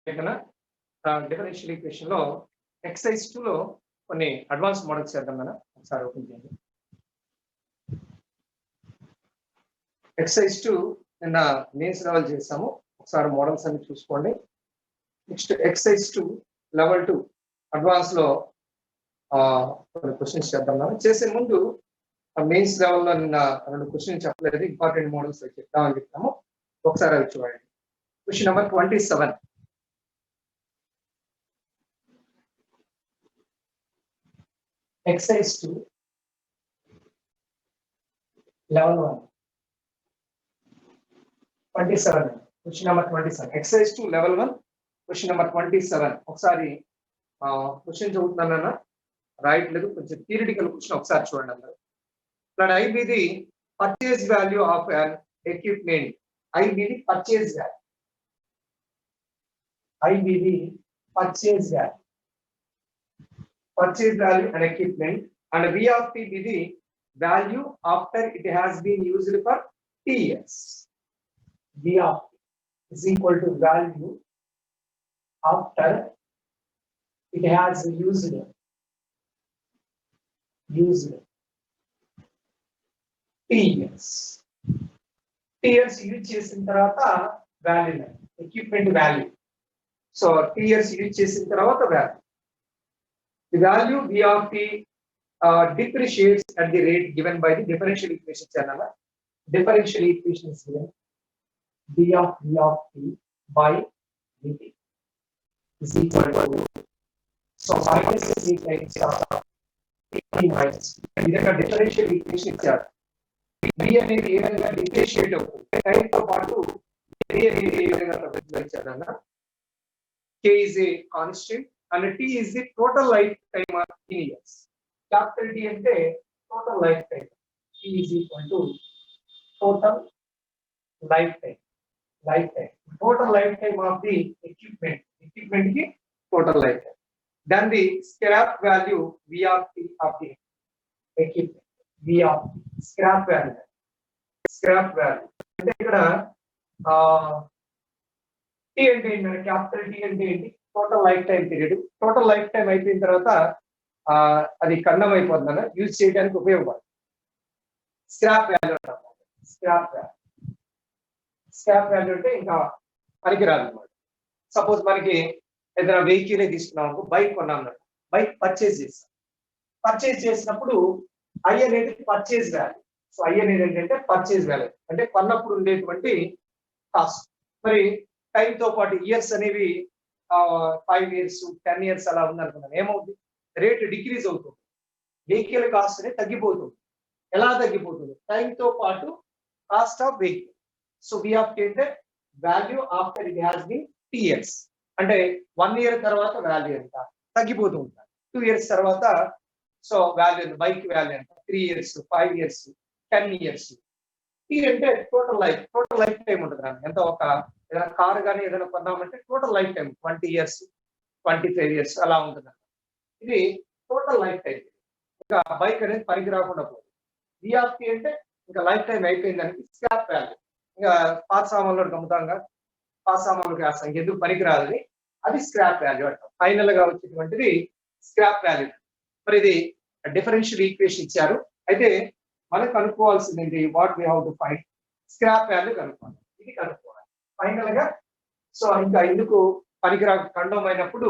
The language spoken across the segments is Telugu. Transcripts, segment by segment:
డిఫరెన్షియల్ ఈక్వేషన్ లో ఎక్సర్సైజ్ 2 లో కొన్ని అడ్వాన్స్ మోడల్స్ చేద్దాం మనం. ఒకసారి ఓపెన్ చేయండి. ఎక్సర్సైజ్ 2 నిన్న మెయిన్స్ లెవెల్ చేసాము. ఒకసారి మోడల్స్ అన్ని చూసుకోండి. నెక్స్ట్ ఎక్సర్సైజ్ 2 లెవెల్ 2 అడ్వాన్స్ లో కొన్ని క్వశ్చన్స్ చేద్దాం మనం. చేసే ముందు మెయిన్స్ లెవెల్ లో నిన్న 2 క్వశ్చన్స్ చెప్పలేదు, ఇంపార్టెంట్ మోడల్స్ చెప్తామని చెప్తాము. ఒకసారి అవి చూడండి. Question number 27. Exercise 2, level 1. 27. Question number 27. Exercise 2, level 1. Question number 27. ఒకసారి క్వశ్చన్ చదువుతున్నానన్నా రైట్ లేదు, కొంచెం థియరిటికల్ క్వశ్చన్ ఒకసారి చూడండి అందరూ. IB the purchase value of an equipment. IB the purchase value. IB the purchase value. Purchase value and equipment, and V of T be the value after it has been used for T years. V of T is equal to value after it has used T years. T years use చేసిన తర్వాత value, equipment value. So T years use చేసిన తర్వాత value. The value V of T depreciates at the rate given by the differential equation channel. Differential equation is given V of T by dt is equal to, so minus C times T minus. This is differential equation channel. V అనేది ఏ విధంగా డిఫరెన్షియేట్ అవుతుంది టైం తో పాటు V అనేది ఏ విధంగా ప్రతిబింబించాలన్నా K is a constant and T is the total lifetime of in years. Capital T ante total lifetime. T is equal to total lifetime. Total lifetime of the equipment. Equipment ki total lifetime. Then the scrap value V of T of the equipment. V of T. Scrap value. అంటే ఇక్కడ T అంటే ఏంటి? క్యాపిటల్ T అంటే ఏంటి? Total life time period. Total life time అయిపోయిన తర్వాత అది ఖండం అయిపోతుందన్న యూజ్ చేయడానికి ఉపయోగపడుతుంది. స్క్రాప్ వాల్యూ అంటారు. స్క్రాప్ వాల్యూ అంటే ఇంకా పనికిరాదు అనమాట. సపోజ్ మనకి ఏదైనా వెహికల్ తీసుకున్నాం, బైక్ కొన్నాం, బైక్ పర్చేజ్ చేస్తాం. పర్చేజ్ చేసినప్పుడు ఐ అనేది పర్చేజ్ వాల్యూ. సో ఐ అనేది ఏంటంటే పర్చేజ్ వాల్యూ అంటే కొన్నప్పుడు ఉండేటువంటి కాస్ట్. మరి టైంతో పాటు ఇయర్స్ అనేవి 5 years 10 years అలా ఉందనుకున్నాను, ఏమవుతుంది? రేట్ డిక్రీజ్ అవుతుంది, వెహికల్ కాస్ట్ అనేది తగ్గిపోతుంది. ఎలా తగ్గిపోతుంది? టైంతో పాటు cost of vehicle. So we of T అంటే value after it has been T years. అంటే 1 year తర్వాత వాల్యూ ఎంత తగ్గిపోతూ ఉంటారు. 2 years తర్వాత సో వాల్యూ బైక్ వాల్యూ ఎంత 3 years 5 years 10 years. T అంటే టోటల్ లైఫ్ టైం ఉంటుంది. ఎంత ఒక ఏదైనా కారు కానీ ఏదైనా కొన్నామంటే total life time 20 years 25 years అలా ఉంటుంది. ఇది టోటల్ లైఫ్ టైం. ఇంకా బైక్ అనేది పనికి రాకుండా పోతుంది. V of T అంటే ఇంకా లైఫ్ టైం అయిపోయిందానికి స్క్రాప్ వాల్యూ. ఇంకా పాత సామాన్లు అమ్ముతాంగా, పాత సామాన్లు కాస్త ఇంకెందుకు పనికిరాదు, అది స్క్రాప్ వాల్యూ అంటాం. ఫైనల్ గా వచ్చేటువంటిది స్క్రాప్ వాల్యూ. మరి ఇది డిఫరెన్షియల్ ఈక్వేషన్ ఇచ్చారు. అయితే మనం కనుక్కోవాల్సింది ఏంటి? What we have to find scrap value కనుక్కోవాలి. ఇది కనుక్కోవాలి ఫైనల్ గా. సో ఇంకా ఎందుకు పనికిరా ఖండం అయినప్పుడు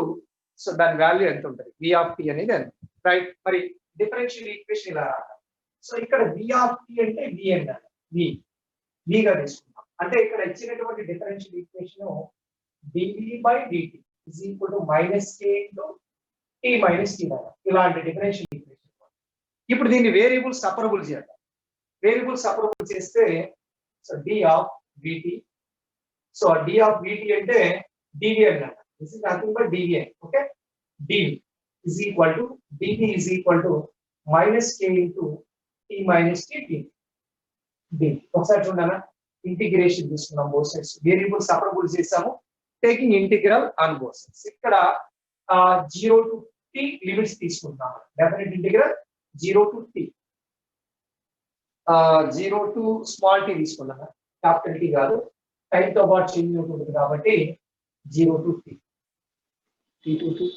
సో దాని వాల్యూ ఎంత ఉంటుంది? V of T అనేది ఎంత, రైట్? మరి డిఫరెన్షియల్ ఈక్వేషన్ ఇలా రావాలి. సో ఇక్కడ V of T అంటే V అన్నారు, V గా తీసుకుంటాం. అంటే ఇక్కడ ఇచ్చినటువంటి differential equation dV by dt is equal to minus K into T minus T ఇలాంటి డిఫరెన్షియల్ ఈక్వేషన్. ఇప్పుడు దీన్ని వేరియబుల్ సపరబుల్ చేయాలి. వేరియబుల్ సపరబుల్ చేస్తే so D of VT. So D of VT అంటే dV అన్నమాట. This is nothing but dV. Okay, dV is equal to dV is equal to minus K into T minus T dV. ఒకసారి చూడండి, ఇంటిగ్రేషన్ తీసుకున్నాం బోత్ సైడ్స్. వేరియబుల్ సపరబుల్ చేసాము, taking integral on both sides. ఇక్కడ 0 to T లిమిట్స్ తీసుకుంటాము. Definite integral 0 to T, 0 to small t తీసుకున్నాము, క్యాపిటల్ T కాదు. టైం తో పాటు చేంజ్ అవుతుంది కాబట్టి 0 to T. T22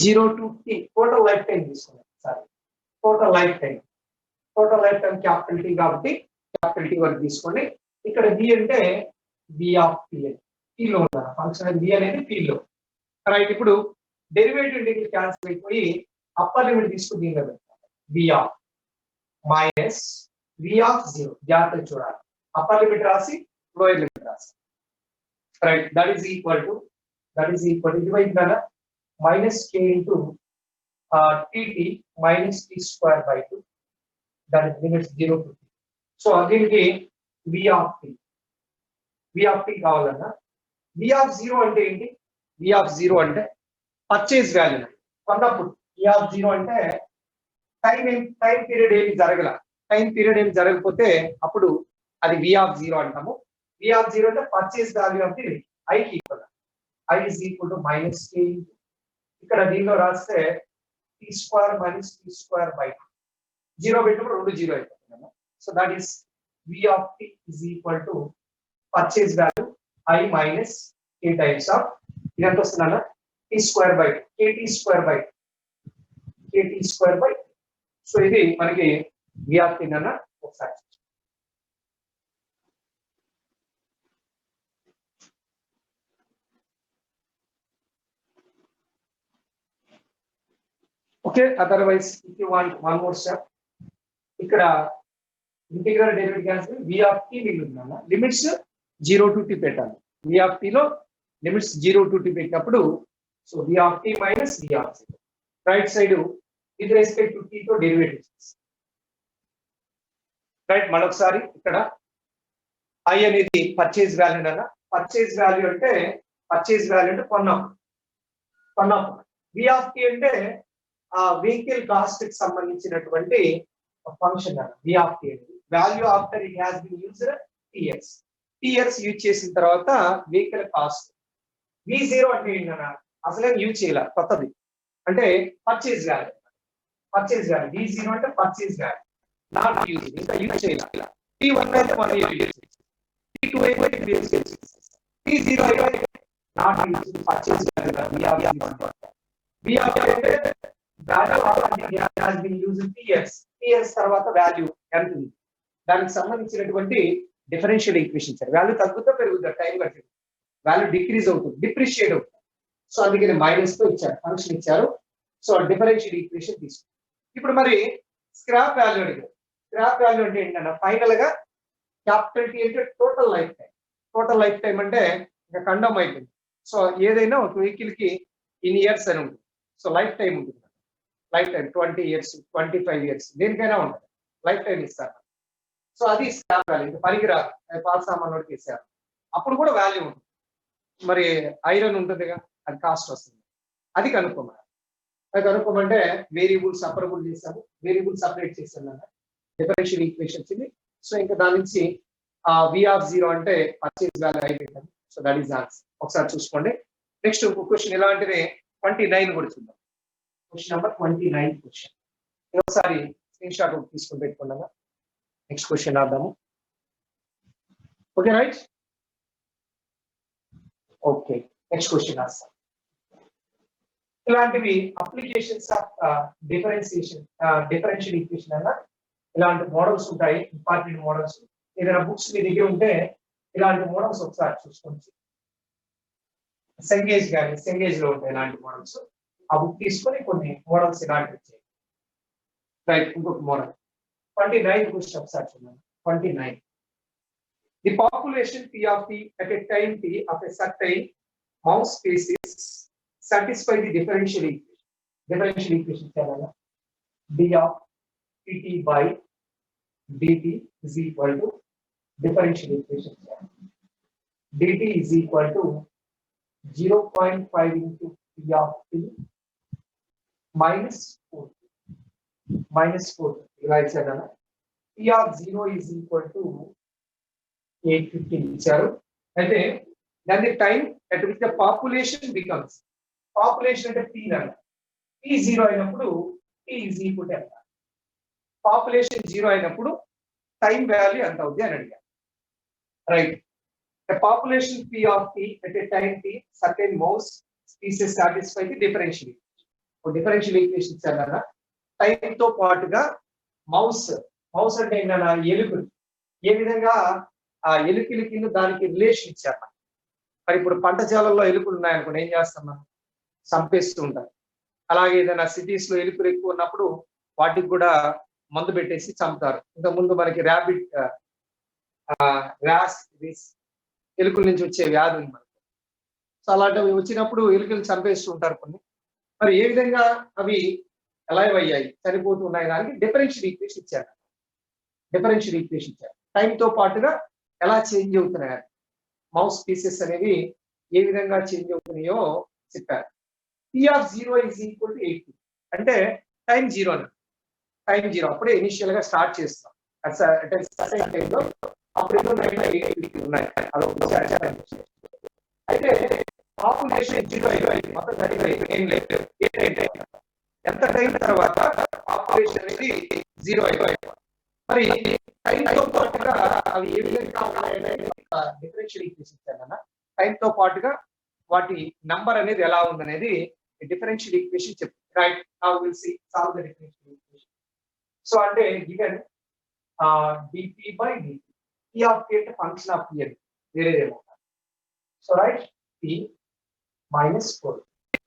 0 to T total life time తీసుకున్నాం sorry total life time capital T కాబట్టి క్యాపిటల్ టీ వరకు తీసుకోండి. ఇక్కడ బి అంటే బి ఆఫ్ పి అని టీలో ఉండాలి ఫంక్షన్ బి అనేది టీలో రైట్. ఇప్పుడు డెరివేటివ్ ఇంటిగ్రల్ క్యాన్సిల్ అయిపోయి అప్పర్ లిమిట్ తీసుకుని దీనిలో పెట్టాలి b of minus v of 0 జాగ్రత్తగా చూడాలి. అప్పర్ లిమిట్ రాసి లోయర్ లిమిట్ రాసి right. That is equal to ఇటువైపు కదా minus k into tt minus t square by 2 that is limits 0 to t. So again v of t కావాలన్నా v of 0 అంటే ఏంటి? v of 0 అంటే పర్చేజ్ వాల్యూ కొన్నప్పుడు v of 0 అంటే టైం పీరియడ్ ఏమి జరగకపోతే అప్పుడు అది v of 0 అంటాము. v of 0 అంటే purchase value of the i కి equal. i is equal to minus k into ఇక్కడ దీనిలో రాస్తే t square minus t square by 0 పెట్టినప్పుడు 2 0 అయిపోతుంది. So that is v of t is equal to purchase value i minus k times of ఇది ఎంత వస్తుందన్న t square by k t square by. So ఇది మనకి వి ఆఫ్ టీ అన్న ఒకసారి okay. Otherwise if you want one more step ఇక్కడ integral derivative cancel v of t మిగులుతుందన్న లిమిట్స్ 0 to t పెట్టాలి. వి ఆఫ్ టీ లో లిమిట్స్ 0 to t పెట్టినప్పుడు so we of t minus v of 0 right side with respect to t తో డెరివేటివ్ రైట్. మరొకసారి ఇక్కడ ఐ అనేది పర్చేజ్ వాల్యూ అన్న పర్చేజ్ వాల్యూ అంటే కొన్నప్పుడు వి ఆఫ్ టీ అంటే ఆ వెహికల్ కాస్ట్ కి సంబంధించినటువంటి ఫంక్షన్ వి ఆఫ్ టీ అనేది value after it has been used టీఎస్ యూజ్ చేసిన తర్వాత వెహికల్ కాస్ట్. V0 అంటే ఏంటన్నా అసలే యూజ్ చేయాల కొత్తది అంటే పర్చేజ్ వాల్యూ V0 అంటే పర్చేజ్ వాల్యూ నాట్ యూజ్ ఇంకా యూజ్ చేయాల. T1 అయితే మనం యూజ్ T2 అయితే T0 అయితే not use purchase value V of అంటే value has been used ts తర్వాత వాల్యూ ఎంత ఉంది దానికి సంబంధించినటువంటి డిఫరెన్షియల్ ఈక్వేషన్ ఇచ్చారు. వాల్యూ తగ్గుతా పెరుగుతా టైం బట్టి వాల్యూ డిక్రీజ్ అవుతుంది డిప్రిషియేట్ అవుతుంది. సో అందుకని మైనస్ తో ఇచ్చారు ఫంక్షన్ ఇచ్చారు. సో డిఫరెన్షియల్ ఈక్వేషన్ తీసుకుంటాం. ఇప్పుడు మరి స్క్రాప్ వాల్యూ అడిగారు. స్క్రాప్ వాల్యూ అంటే ఏంటన్నా ఫైనల్ గా క్యాపిటల్ టీ అంటే టోటల్ లైఫ్ టైం అంటే ఇంకా ఖండం అయిపోయింది. సో ఏదైనా ఒక వెహికల్ కి ఇన్ ఇయర్స్ అని ఉంటుంది. సో లైఫ్ టైం ఉంటుంది. లైఫ్ టైం 20 years 25 years దేనికైనా ఉంటుంది లైఫ్ టైం ఇస్తారు. సో అది స్క్రాప్ వాల్యూ ఇంకా పనికిరాదు పాత సామాన్ వాడికి ఇస్తారు. అప్పుడు కూడా వాల్యూ ఉంటుంది. మరి ఐరన్ ఉంటుందిగా అది కాస్ట్ వస్తుంది. అది కనుక్కోమంటే వేరియబుల్ సపరబుల్ చేస్తాము. వేరియబుల్ సపరేట్ చేస్తాను డిఫరెన్షియల్ ఈక్వేషన్స్ ఇది. సో ఇంకా దాని నుంచి వి ఆఫ్ 0 అంటే పర్చేజ్ వాల్యూ అయిపోయింది. So that is answer. ఒకసారి చూసుకోండి. నెక్స్ట్ ఇంకో క్వశ్చన్ ఇలాంటిదే 29 కూడా చూద్దాం. క్వశ్చన్ నెంబర్ 29 క్వశ్చన్ ఒకసారి స్క్రీన్ షాట్ తీసుకుని పెట్టుకున్నాగా నెక్స్ట్ క్వశ్చన్ రాద్దాము. Okay right. Okay next question రాస్తాం. ఇలాంటివి అప్లికేషన్స్ ఆఫ్ డిఫరెన్షియల్ ఈక్వేషన్ అన్న ఇలాంటి మోడల్స్ ఉంటాయి. ఇంపార్టెంట్ మోడల్స్ ఏదైనా బుక్స్ మీ దగ్గర ఉంటే ఇలాంటి మోడల్స్ ఒకసారి చూసుకోండి. సెంగేజ్ లో ఉంటాయి ఇలాంటి మోడల్స్. ఆ బుక్ తీసుకొని కొన్ని మోడల్స్ ఇలాంటివి వచ్చాయి. రైట్. ఇంకొక మోడల్ 29 క్వశ్చన్ ఒకసారి చూద్దాం. 29 the population P of T at a time T of a certain mouse species satisfy the differential equation చేయాలా d of pt by dt is equal to differential equation dt is equal to 0.5 into P of T minus 4 ఇలా ఇచ్చారు. P of 0 is equal to 850 ఇచ్చారు. అయితే దాని time at which the population becomes population అంటే P అన్న P 0 అయినప్పుడు T is equal to ఎంత పాపులేషన్ 0 అయినప్పుడు టైం వాల్యూ ఎంత అవుద్ది అని అడిగారు. Right. A population P of t at a time t, certain mouse species satisfy the differential equation. Differential equation ఇచ్చారన్న టైం తో పాటుగా మౌస్ అంటే ఏంటన్నా ఎలుకలు ఏ విధంగా ఆ ఎలుకలకి దానికి రిలేషన్ ఇచ్చారు. మరి ఇప్పుడు పంట చేలల్లో ఎలుకలు ఉన్నాయనుకోండి, ఏం చేస్తాం మనం? చంపేస్తూ ఉంటారు. అలాగే ఏదైనా సిటీస్ లో ఎలుకలు ఎక్కువ ఉన్నప్పుడు వాటికి కూడా మందు పెట్టేసి చంపుతారు. ఇంతకుముందు మనకి ర్యాబిట్ ర్యాస్ ఎలుకల నుంచి వచ్చే వ్యాధి ఉంది మనకి. సో అలాంటివి వచ్చినప్పుడు ఎలుకలు చంపేస్తూ ఉంటారు కొన్ని. మరి ఏ విధంగా అవి అలైవ్ అయ్యాయి, చనిపోతూ ఉన్నాయి, దానికి డిఫరెన్షియల్ ఈక్వేషన్ ఇచ్చారు. డిఫరెన్షియల్ ఈక్వేషన్ ఇచ్చారు. టైంతో పాటుగా ఎలా చేంజ్ అవుతున్నాయి, మౌస్ స్పీసెస్ అనేవి ఏ విధంగా చేంజ్ అవుతున్నాయో చెప్పారు. P of 0 is equal to 8. అంటే టైం 0 అని. టైం 0 అప్పుడే ఇనిషియల్ గా స్టార్ట్ చేస్తాం. టైంలో అప్పుడు ఉన్నాయి. అయితే పాపులేషన్ 0 మొత్తం 35 ఏం లేదు. ఎంత టైం తర్వాత పాపులేషన్ అనేది 0 అయిపోయింది. మరి టైంతో పాటుగా అవి ఏ విధంగా ఉన్నాయనేది డిఫరెన్షియల్ ఈక్వేషన్ ఇచ్చారన్న. టైంతో పాటుగా వాటి నంబర్ అనేది ఎలా ఉందనేది డిఫరెన్షియల్ ఈక్వేషన్ చెప్తుంది. Right, now will see solve the differential equation. So అంటే given dp by dt, p of t అంటే ఫంక్షన్ ఆఫ్ t అని వేరేదేమో. సో రైట్, p minus 4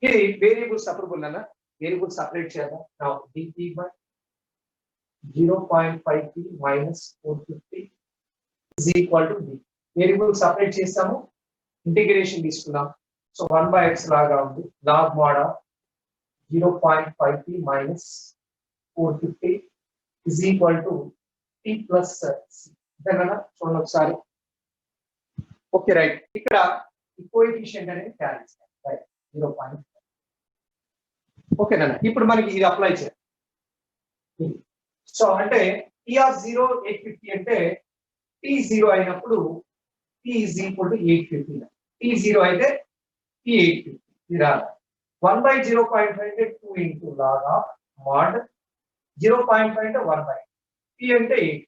ఇది వేరియబుల్ సెపరబుల్ అన్న. వేరియబుల్ సెపరేట్ చేద్దాం. Now dp by 0.5t minus 450 is equal to d. Variable separate చేస్తాము, ఇంటిగ్రేషన్ తీసుకున్నాం. సో 1/x లాగా ఉంది. log mod of 0.5t minus 450 is equal to t plus c. ఇదేనా చూడండి ఒకసారి. ఓకే రైట్, ఇక్కడ ఈ కోఎఫిషియంట్ అనేది క్యారీ చేయాలి. రైట్, 0.5. ఓకేనా, ఇప్పుడు మనకి ఇది అప్లై చేయాలి. సో అంటే t of 0 850 అంటే t 0 అయినప్పుడు t is equal to 850. t 0 అయితే t 850 ఇది రాదు. 1/0.5 అంటే 2 into log of mod 0.5 అంటే 1/. t అంటే 8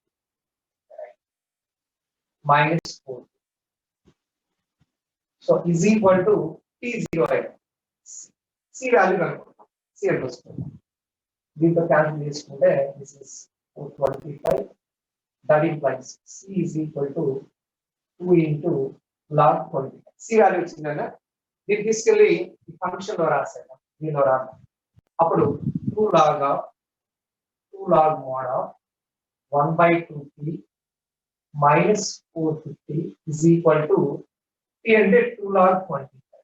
minus 4. So is equal to t 0 అయితే c వాల్యూ కనుక్కుంటాం. c అని వస్తుంది. దీంతో క్యాన్సిల్ చేసుకుంటే this is 425. that implies c is equal to 2 into log 25. c value వచ్చిందన్న. దీన్ని తీసుకెళ్ళి ఈ ఫంక్షన్ లో రాసాను. దీనిలో రాను అప్పుడు 2 log mod of 1/2t minus 450 is equal to t అంటే 2 log 25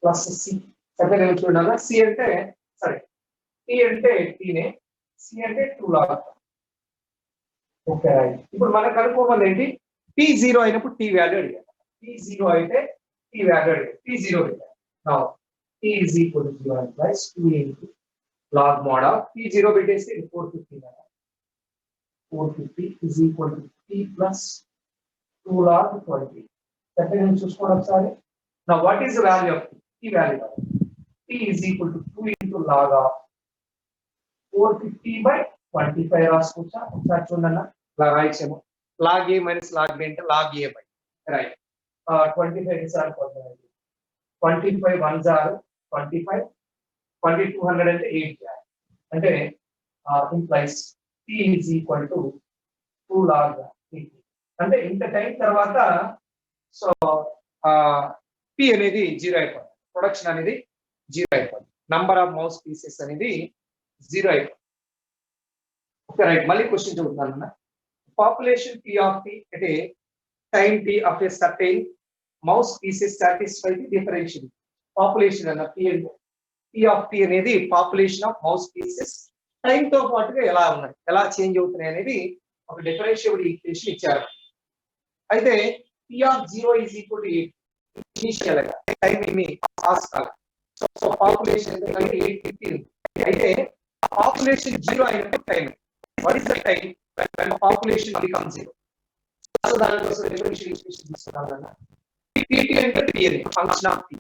ప్లస్ c. అంటే నేను చూడాలా, c అంటే సరే t అంటే t నే, c అంటే 2 log. ఓకే రైట్, ఇప్పుడు మనకు కనుక్కోవాలి ఏంటి, t 0 అయినప్పుడు t వాల్యూ అడిగారు. t 0 అయితే t వాల్యూ అడిగారు. t 0 అడిగారు. Now t is equal to 0 implies 2 into log mod of t 0 పెట్టేసి 450 కదా. 450 is equal to t plus 2 log 20. అంటే నేను చూసుకోండి ఒకసారి. Now what is the value of t? t value of t is equal to 2 into log of 450 by 25 రాసుకోవచ్చా ఒకసారి చూడండి. ఇలా రాయించాము. log a minus log b అంటే log a by right. 25 sir 25 1s are 25, 2200 అంటే 8 అంటే implies t is equal to 2 log 8. అంటే ఇంత టైం తర్వాత సో p అనేది 0 అయిపోతుంది. ప్రొడక్షన్ అనేది 0 అయిపోతుంది. నంబర్ ఆఫ్ మౌస్ పీసెస్ అనేది 0 అయిపోతుంది. ఓకే రైట్, మళ్ళీ క్వశ్చన్ చూద్దాం. Population p of t at a time t of a certain mouse species satisfy the differential. Population అన్న p of t అనేది population of mouse species time తో పాటుగా ఎలా ఉన్నాయి, ఎలా చేంజ్ అవుతున్నాయి అనేది ఒక డిఫరెన్షియబుల్ ఈక్వేషన్ ఇచ్చారు. అయితే p of 0 is equal to 8 initial గా టైం ఏమి పాస్ కాదు. సో పాపులేషన్ అంటే 850 ఉంది. అయితే పాపులేషన్ 0 అయినప్పుడు time, what is the time when population becomes 0? So దానికోసం డిఫరెన్షియల్ ఈక్వేషన్ తీసుకున్నాం. pt అంటే t అని function of t.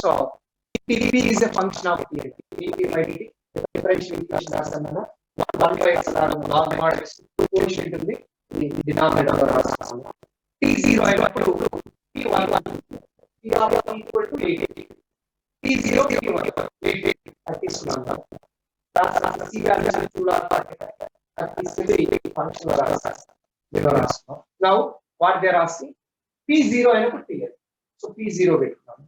So tp is a function of t. tp by dt differential equation రాస్తాను. 1/x log mod కోఎఫిషియంట్ ఉంది, డినామినేటర్ లో రాస్తాను. t0 అయినప్పుడు t1 t of t equal to 8 t0 t1 8 అది తీసుకున్నాం దాని c వాల్యూ చూడాలి అది తీసుకెళ్ళి ఫంక్షన్ లో రాస్తాం now what they are asking p0 అయినప్పుడు t సో p0 పెట్టుకున్నాం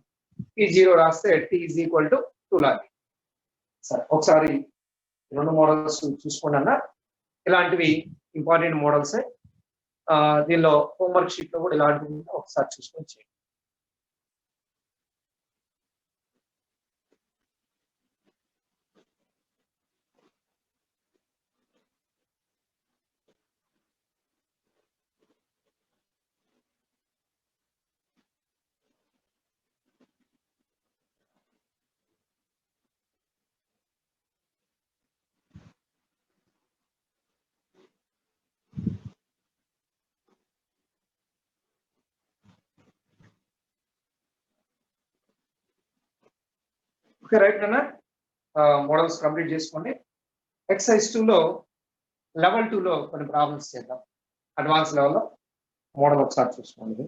p0 రాస్తే t is equal to 2 లాగి సరే ఒకసారి రెండు మోడల్స్ చూసుకోండి అన్న ఇలాంటివి ఇంపార్టెంట్ మోడల్స్ దీనిలో హోంవర్క్ షీట్ లో కూడా ఇలాంటివి ఒకసారి చూసుకొని చేయండి ఓకే రైట్ అన్న మోడల్స్ కంప్లీట్ చేసుకోండి ఎక్సర్సైజ్ 2 లో లెవెల్ 2 లో కొన్ని ప్రాబ్లమ్స్ చేద్దాం అడ్వాన్స్ లెవెల్లో మోడల్ ఒకసారి చూసుకోండి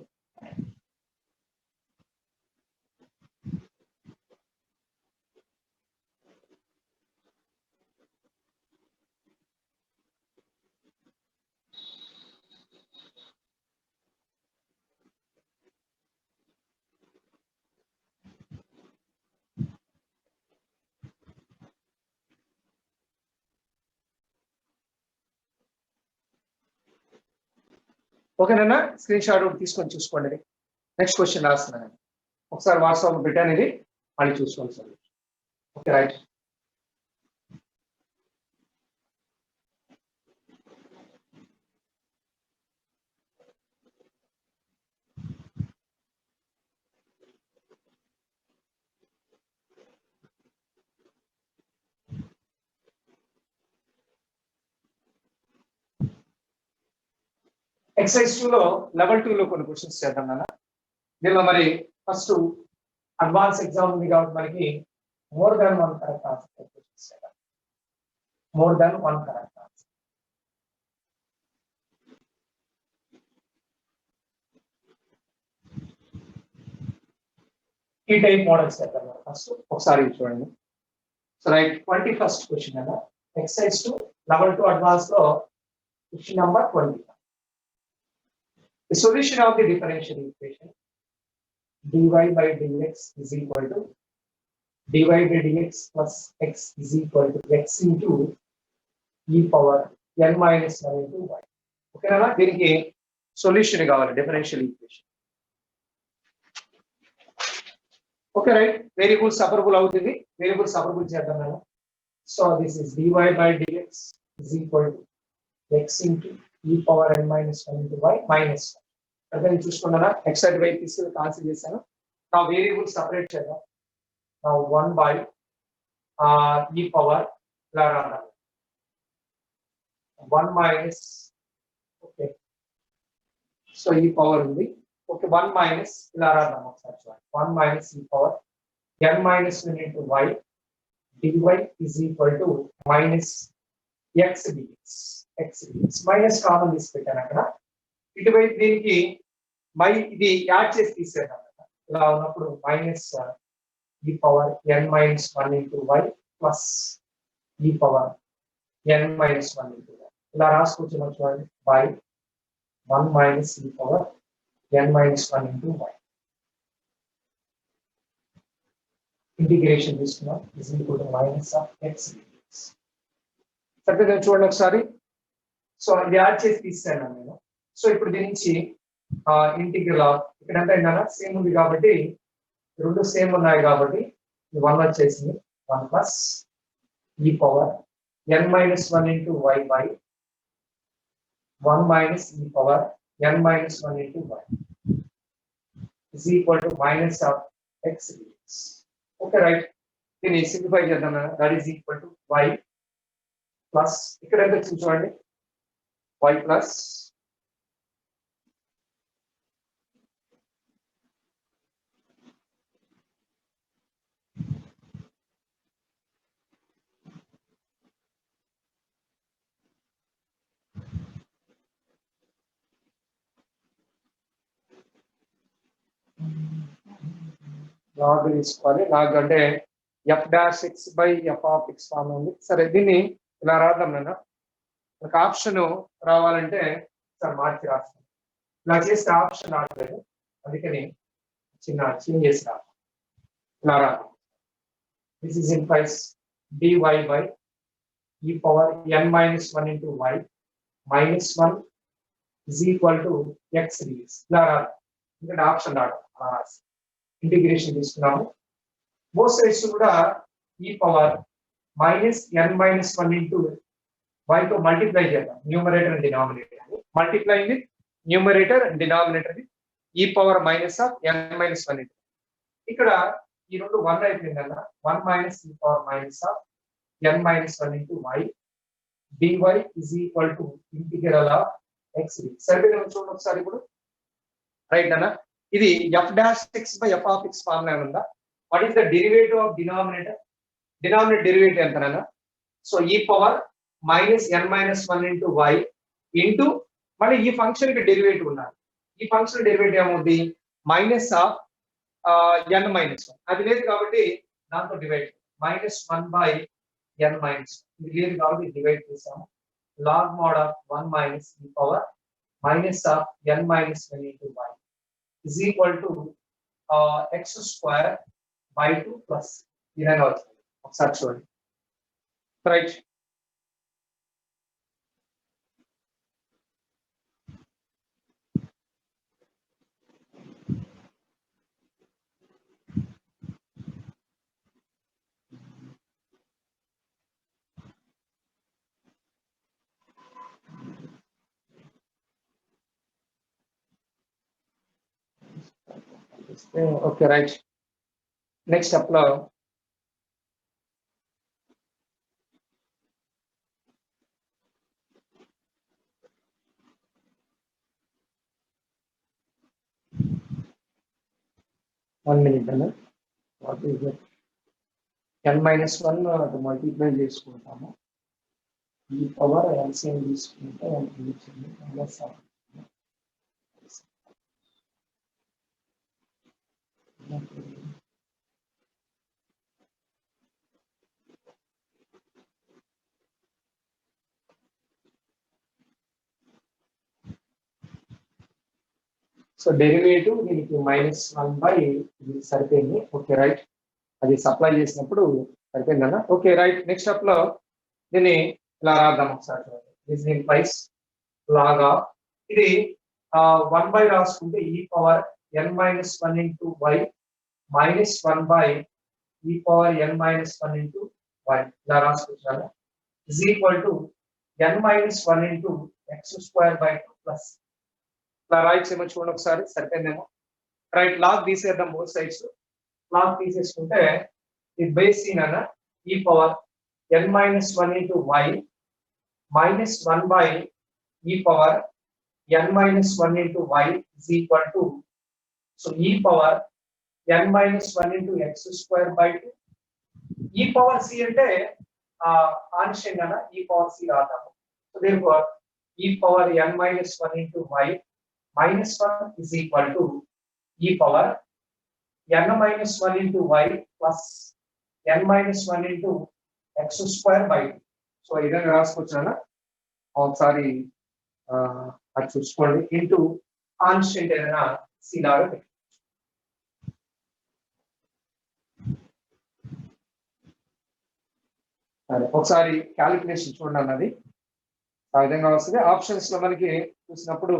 ఓకేనా స్క్రీన్ షాట్ తీసుకొని చూసుకోండి నెక్స్ట్ క్వశ్చన్ రాస్తున్నాను ఒకసారి వాట్సాప్ పెట్టాను ఇది మళ్ళీ చూసుకోండి సార్ ఓకే రైట్ ఎక్సర్సైజ్ 2 లో లెవెల్ 2 లో కొన్ని క్వశ్చన్స్ చేద్దాం నాన్న దీనిలో మరి ఫస్ట్ అడ్వాన్స్ ఎగ్జామ్ ఉంది కాబట్టి మనకి more than one correct answer questions చేద్దాం more than one correct answer ఈ టైప్ మోడల్స్ చేద్దాం ఫస్ట్ ఒకసారి చూడండి సో రైట్ 21st క్వశ్చన్ అన్న ఎక్సర్సైజ్ 2 లెవెల్ 2 అడ్వాన్స్ లో question number 20 The solution of the differential equation dy by dx is equal to dy by dx plus x is equal to x into e power n minus 1 into y. Okay na దీనికి సొల్యూషన్ కావాలి differential equation okay right variable separable అవుతుంది వేరియబుల్ సపరబుల్ చేద్దాం మనం so this is dy by dx is equal to x into e power n minus 1 into y minus 1 అర్థం చూసుకున్నారా x అట్ y తీసుకుని కాన్సిడర్ చేశాను నా వేరియబుల్ సెపరేట్ చేద్దాం నా 1 by e power ఇలా రాద్దాం 1 minus okay so e power ఉంది ఓకే 1 minus ఇలా రాద్దాం ఒకసారి చూడండి 1 minus e power n minus 1 into y dy is equal to minus x dx minus common తీసి పెట్టాను అక్కడ ఇటువైపు దీనికి ఇది యాడ్ చేసి తీసేద్దాం ఇలా ఉన్నప్పుడు మైనస్ ఈ power n minus 1 into y plus ఈ power n minus 1 into y ఇలా రాసుకొచ్చాము చూడండి by 1 minus e power n minus 1 into y integration తీసుకున్నాం is equal to minus of x dx సరిగ్గా చూడండి ఒకసారి సో ఇది యాడ్ చేసి తీసాను నేను సో ఇప్పుడు దీని నుంచి ఇంటిగ్రల్ ఇక్కడ ఎంత అయిందన్నా సేమ్ ఉంది కాబట్టి రెండు సేమ్ ఉన్నాయి కాబట్టి 1 వచ్చేసింది 1 ప్లస్ ఈ power n minus 1 into y by 1 minus e power n minus 1 into y is equal to minus of x dx okay right దీన్ని సింప్లిఫై చేద్దాం that is equal to y plus ఇక్కడ ఎంత వచ్చింది చూడండి y plus లాగ్ తీసుకోవాలి. లాగ్ అంటే f dash x by f of x form ఉంది. సరే దీన్ని ఇలా రాద్దాం నాన్న. ఒక ఆప్షన్ రావాలంటే సార్ మార్చి రాస్తాను. ఇలా చేస్తే ఆప్షన్ రావట్లేదు, అందుకని చిన్న చేంజ్ చేసి రాద్దాం. ఇలా రాద్దాం. This is implies dy by e power n minus 1 into y minus 1 is equal to x dx. ఇలా రాద్దాం, ఎందుకంటే ఆప్షన్ రావడం అలా రాసి ఇంటిగ్రేషన్ తీసుకున్నాము. బోత్ సైడ్స్ కూడా ఈ power minus n minus 1 into y తో మల్టిప్లై చేద్దాం. న్యూమరేటర్ అండ్ డినామినేటర్ అని multiply with numerator and denominator ఈ power minus of n minus 1 into. ఇక్కడ ఈ రెండు 1 అయిపోయింది అన్న. 1 minus e power minus of n minus 1 into y dy is equal to integral of x dx. సరిపోయింది చూడండి ఒకసారి ఇప్పుడు. రైట్ అన్న. ఇది f dash x by f of x formula ఉందా? What is the derivative of denominator? Denominator derivative ఎంతనన్నా? సో ఈ power minus n minus 1 into y into మళ్ళీ ఈ ఫంక్షన్ కి డెరివేటివ్ ఉండాలి. ఈ ఫంక్షన్ డెరివేటివ్ ఏమవుతుంది? Minus of n minus 1. అది లేదు కాబట్టి దాంతో divide minus 1 by n minus 1. ఇది లేదు కాబట్టి డివైడ్ చేసాము. Log mod of 1 minus e power minus of n minus 1 into y is equal to x square by 2 plus ఈ విధంగా వస్తుంది. ఒకసారి చూడండి. Right. Okay right. Next step లో వన్ మినిట్ అన్న. వాట్ ఈస్ n minus 1 అది మల్టిప్లై చేసుకుంటాము. ఈ పవర్ ఎల్సిఎం తీసుకుంటే ఎంత వచ్చింది? మైనస్ ఆఫ్ సో డెరివేటివ్ దీనికి మైనస్ 1 బై ఇది సరిపోయింది. Okay right. అది సప్లై చేసినప్పుడు సరిపోయిందన్న. Okay right. నెక్స్ట్ స్టెప్ లో దీన్ని ఇలా రాద్దాం ఒకసారి చూడండి. దిస్ ఇంప్లైస్ లాగా ఇది 1 బై రాసుకుంటే ఈ power n minus 1 into y minus 1 by e power n minus 1 into y ఇలా రాసుకుంటాను. is equal to n minus 1 into x square by 2 plus ఇలా రాయొచ్చేమో చూడండి ఒకసారి. సరిపోయిందేమో. రైట్. లాగ్ తీసేద్దాం బోత్ సైడ్స్. లాగ్ తీసేసుకుంటే ఇది బేస్ సీన్ అన్న ఈ power n minus 1 into y minus 1 by e power n minus 1 into y is equal to so e power n minus 1 into x square by 2. e power c అంటే కాన్స్టెంట్ అన్న. e power c రాద్దాము. So therefore e power n minus 1 into y minus 1 is equal to e power n minus 1 into y plus n minus 1 into x square by 2. So ఈ విధంగా రాసుకోవచ్చునా? ఒకసారి అది చూసుకోండి. ఇంటూ కాన్స్టెంట్ ఏదైనా సి లాగా పెట్టి ఒకసారి క్యాలిక్యులేషన్ చూడండి అన్నది ఆ విధంగా వస్తుంది. ఆప్షన్స్ లో మనకి చూసినప్పుడు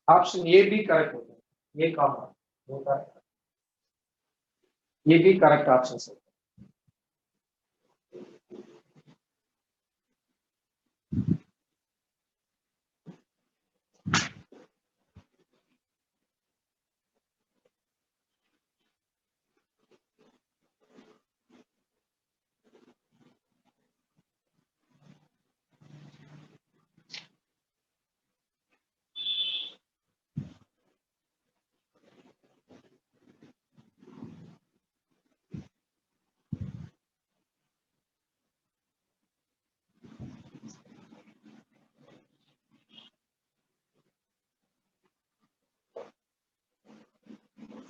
ఆప్షన్ ఏబి కరెక్ట్ అవుతుంది. A comma A B correct options.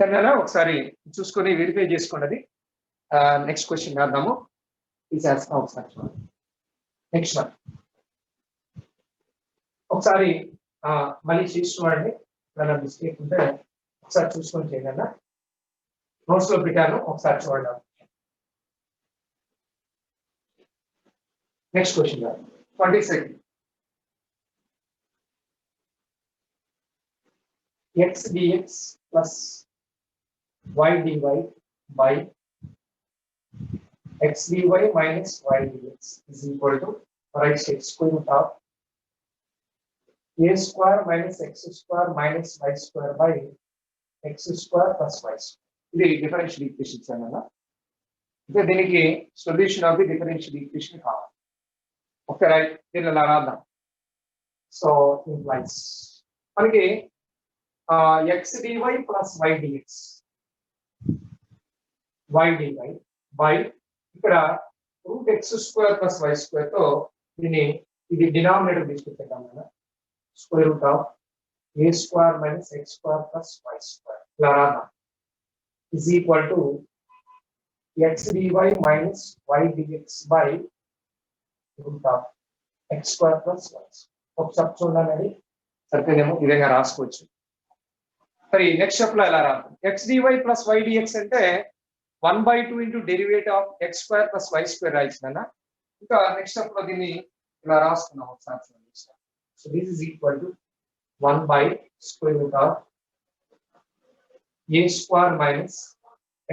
సరేనా? ఒకసారి చూసుకొని వెరిఫై చేసుకోండి. నెక్స్ట్ క్వశ్చన్ రాద్దాము. తీసేస్తాం ఒకసారి చూడండి. నెక్స్ట్ వన్ ఒకసారి మళ్ళీ చేసి చూడండి. ఏమైనా మిస్టేక్ ఉంటే ఒకసారి చూసుకొని చేయండి. నోట్స్ లో పెట్టాను, ఒకసారి చూడండి. Next question 22. x dx plus y dy by x dy minus y dx is equal to, right side square root of a square minus x square minus y square by x square plus y square. ఇది డిఫరెన్షియల్ ఈక్వేషన్స్ అన్నమాట. అంటే దీనికి solution of the differential equation కావాలి. ఓకే రైట్, దీన్ని ఇలా రాద్దాం. సో ఇంప్లైస్ మనకి x dy plus y dx y dy by ఇక్కడ root x square plus y square తో దీన్ని ఇది డినామినేటర్ తీసుకుంటాం కదా. Square root of a square minus x square plus y square ఇలా రాద్దాం is equal to x dy minus y dx by root of x square plus y. ఒకసారి చూడండి, సరిపోయిందేమో. ఈ విధంగా రాసుకోవచ్చు. మరి నెక్స్ట్ స్టెప్ లో ఎలా రాద్దాం? x dy plus y dx అంటే 1/2 into derivative of x square plus y square రాయించిన. ఇంకా నెక్స్ట్ స్టెప్ లో దీన్ని ఇలా రాసుకున్నాం ఒకసారి చూడండి. So this is equal to 1/√of a square minus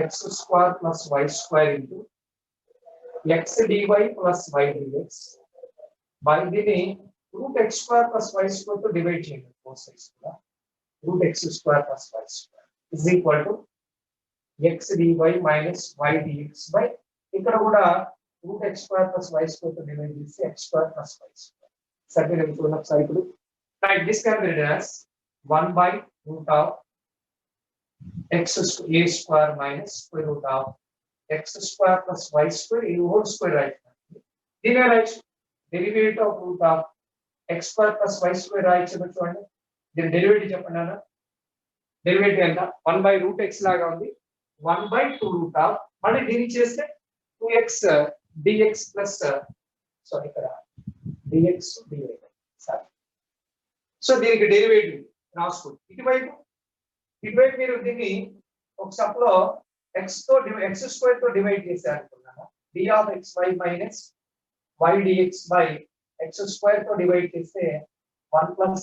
x square plus y square into x dy plus y dx by దీన్ని root x square plus y square తో డివైడ్ చేయండి. both sides కూడా root x square plus y square is equal to x dy minus y dx by ఇక్కడ కూడా root x square plus y square తో డివైడ్ చేసి x square plus y square. సరిగ్గా చూడండి ఒకసారి. ఇప్పుడు right, this can be written as 1/√of x a square minus square root of x square plus y square in whole square, right? దీని right derivative of root of x square plus y square రాయొచ్చు చూడండి. దీని డెరివేటివ్ చెప్పండి అన్న. డెరివేటివ్ ఎంత? 1/√x లాగా ఉంది. 1/2√of మళ్ళీ దీన్ని చేస్తే 2x dx ప్లస్ సారీ ఇక్కడ dx dy. సరే, సో దీనికి డెరివేటివ్ రాసుకోండి. ఇటువైపు మీరు దీన్ని ఒక స్టెప్ లో x స్క్వేర్ తో డివైడ్ చేశారు అనుకున్నాను. d of xy minus y dx by x square తో డివైడ్ చేస్తే 1 plus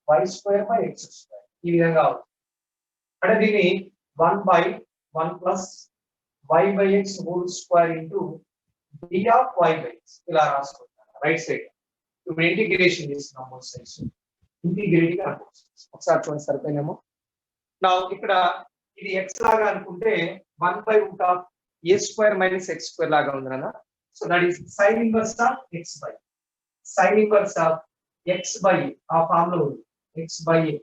y square by x square ఈ విధంగా అవుతుంది. అంటే దీన్ని 1/1 plus y by x whole square into d of y by x ఇలా రాసుకుంటాను రైట్ సైడ్. ఇప్పుడు ఇంటిగ్రేషన్ చేస్తున్నాం బోత్ సైడ్స్. ఇంటిగ్రేటింగ్ అనుకోవచ్చు. ఒకసారి చూడండి, సరిపోయినేమో. నా ఇక్కడ ఇది x లాగా అనుకుంటే 1/√of a square minus x square లాగా ఉంది కదా. So that is sin inverse of x by sin inverse of x by ఆ ఫామ్ లో ఉంది. x by a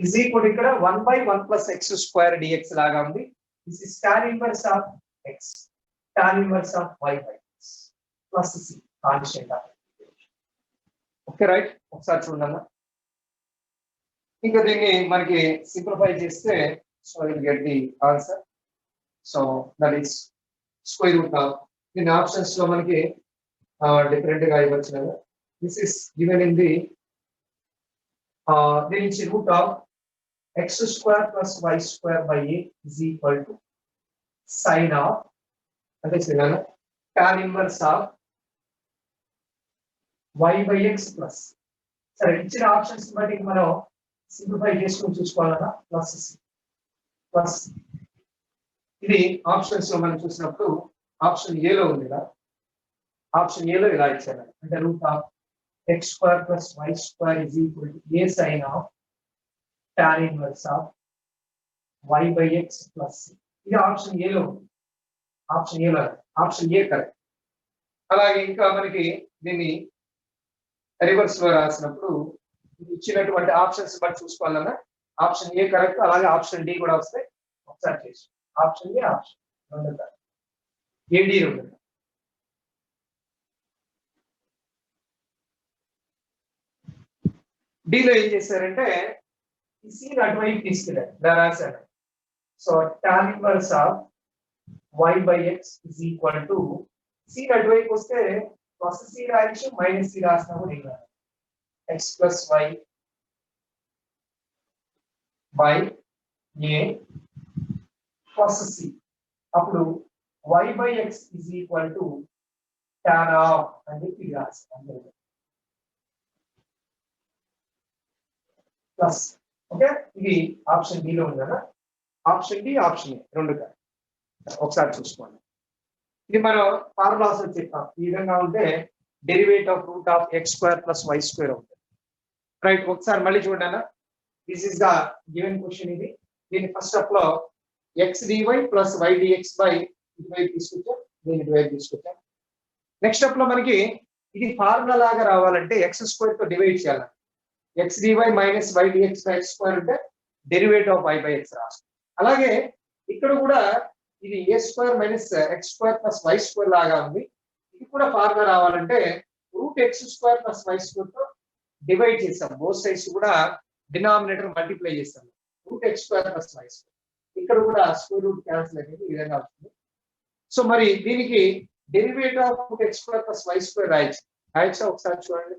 is equal ఇక్కడ 1/1 plus x square dx లాగా ఉంది. This is tan inverse of x tan inverse of y by x plus c constant of. Okay right, ఒకసారి చూడండి. ఇంకా దీన్ని మనకి సింప్లిఫై చేస్తే so will get the answer. So that is square root of. దీని ఆప్షన్స్ లో మనకి డిఫరెంట్ గా ఇవ్వచ్చు కదా. This is given in the దీని నుంచి root of x square plus y స్క్వేర్ by a is equal to sine of అంటే tan inverse of y by x plus. సరే, ఇచ్చిన ఆప్షన్స్ బట్టి మనం సింప్లిఫై చేసుకొని చూసుకోవాలన్నా ప్లస్ ఇది ఆప్షన్స్ లో మనం చూసినప్పుడు ఆప్షన్ ఏ లో ఉంది కదా. ఆప్షన్ ఏ లో ఇలా ఇచ్చారు అంటే root of x square plus y square is equal to a sine of tan inverse of y by x plus c. ఇది ఆప్షన్ ఏ లో ఉంది. Option A correct. అలాగే ఇంకా మనకి దీన్ని రివర్స్ లో రాసినప్పుడు ఇచ్చినటువంటి ఆప్షన్స్ బట్టి చూసుకోవాలన్నా ఆప్షన్ ఏ కరెక్ట్. అలాగే ఆప్షన్ డి కూడా వస్తే ఒకసారి చేసి ఆప్షన్ ఏ ఆప్షన్ రెండు కరెక్ట్. ఏడి రెండు. డిలో ఏం చేశారంటే ఈ సి అటువైపు తీసుకెళ్ళాలి ఇలా రాశాను. So tan inverse of y by x is equal to C అటువైపు వస్తే ప్లస్ సి రాయొచ్చు మైనస్ సి రాసినా కూడా ఏం రాదు. x plus y by a plus c అప్పుడు y by x is equal to tan of అని చెప్పి రాస్తాను ప్లస్. ఓకే, ఇది ఆప్షన్ డి లో ఉంది కదా. ఆప్షన్ డి ఆప్షన్ ఏ రెండు ఒకసారి చూసుకోండి. ఇది మనం ఫార్ములాస్ చెప్పాం. ఈ విధంగా ఉంటే derivative of root of x square plus y square అవుతుంది. రైట్, ఒకసారి మళ్ళీ చూడండి. This is the given question. ఇది దీని ఫస్ట్ స్టెప్ లో x dy plus y dx by ఇటువైపు తీసుకొచ్చాం, దీని ఇటువైపు తీసుకొచ్చాం. నెక్స్ట్ స్టెప్ లో మనకి ఇది ఫార్ములా లాగా రావాలంటే x స్క్వేర్ తో డివైడ్ చేయాలి. x dy minus y dx by x square అంటే derivative of y by x రాస్తాం. అలాగే ఇక్కడ కూడా ఇది a square minus x square plus y square లాగా ఉంది. ఇది కూడా ఫార్ములా రావాలంటే root x square plus y square తో డివైడ్ చేస్తాం. బోత్ సైడ్స్ కూడా డినామినేటర్ మల్టిప్లై చేస్తాం. Root x square plus y square ఇక్కడ కూడా స్క్వేర్ రూట్ క్యాన్సిల్ అయితే ఈ విధంగా వస్తుంది. సో మరి దీనికి derivative of root x square plus y square రాయొచ్చు. ఒకసారి చూడండి.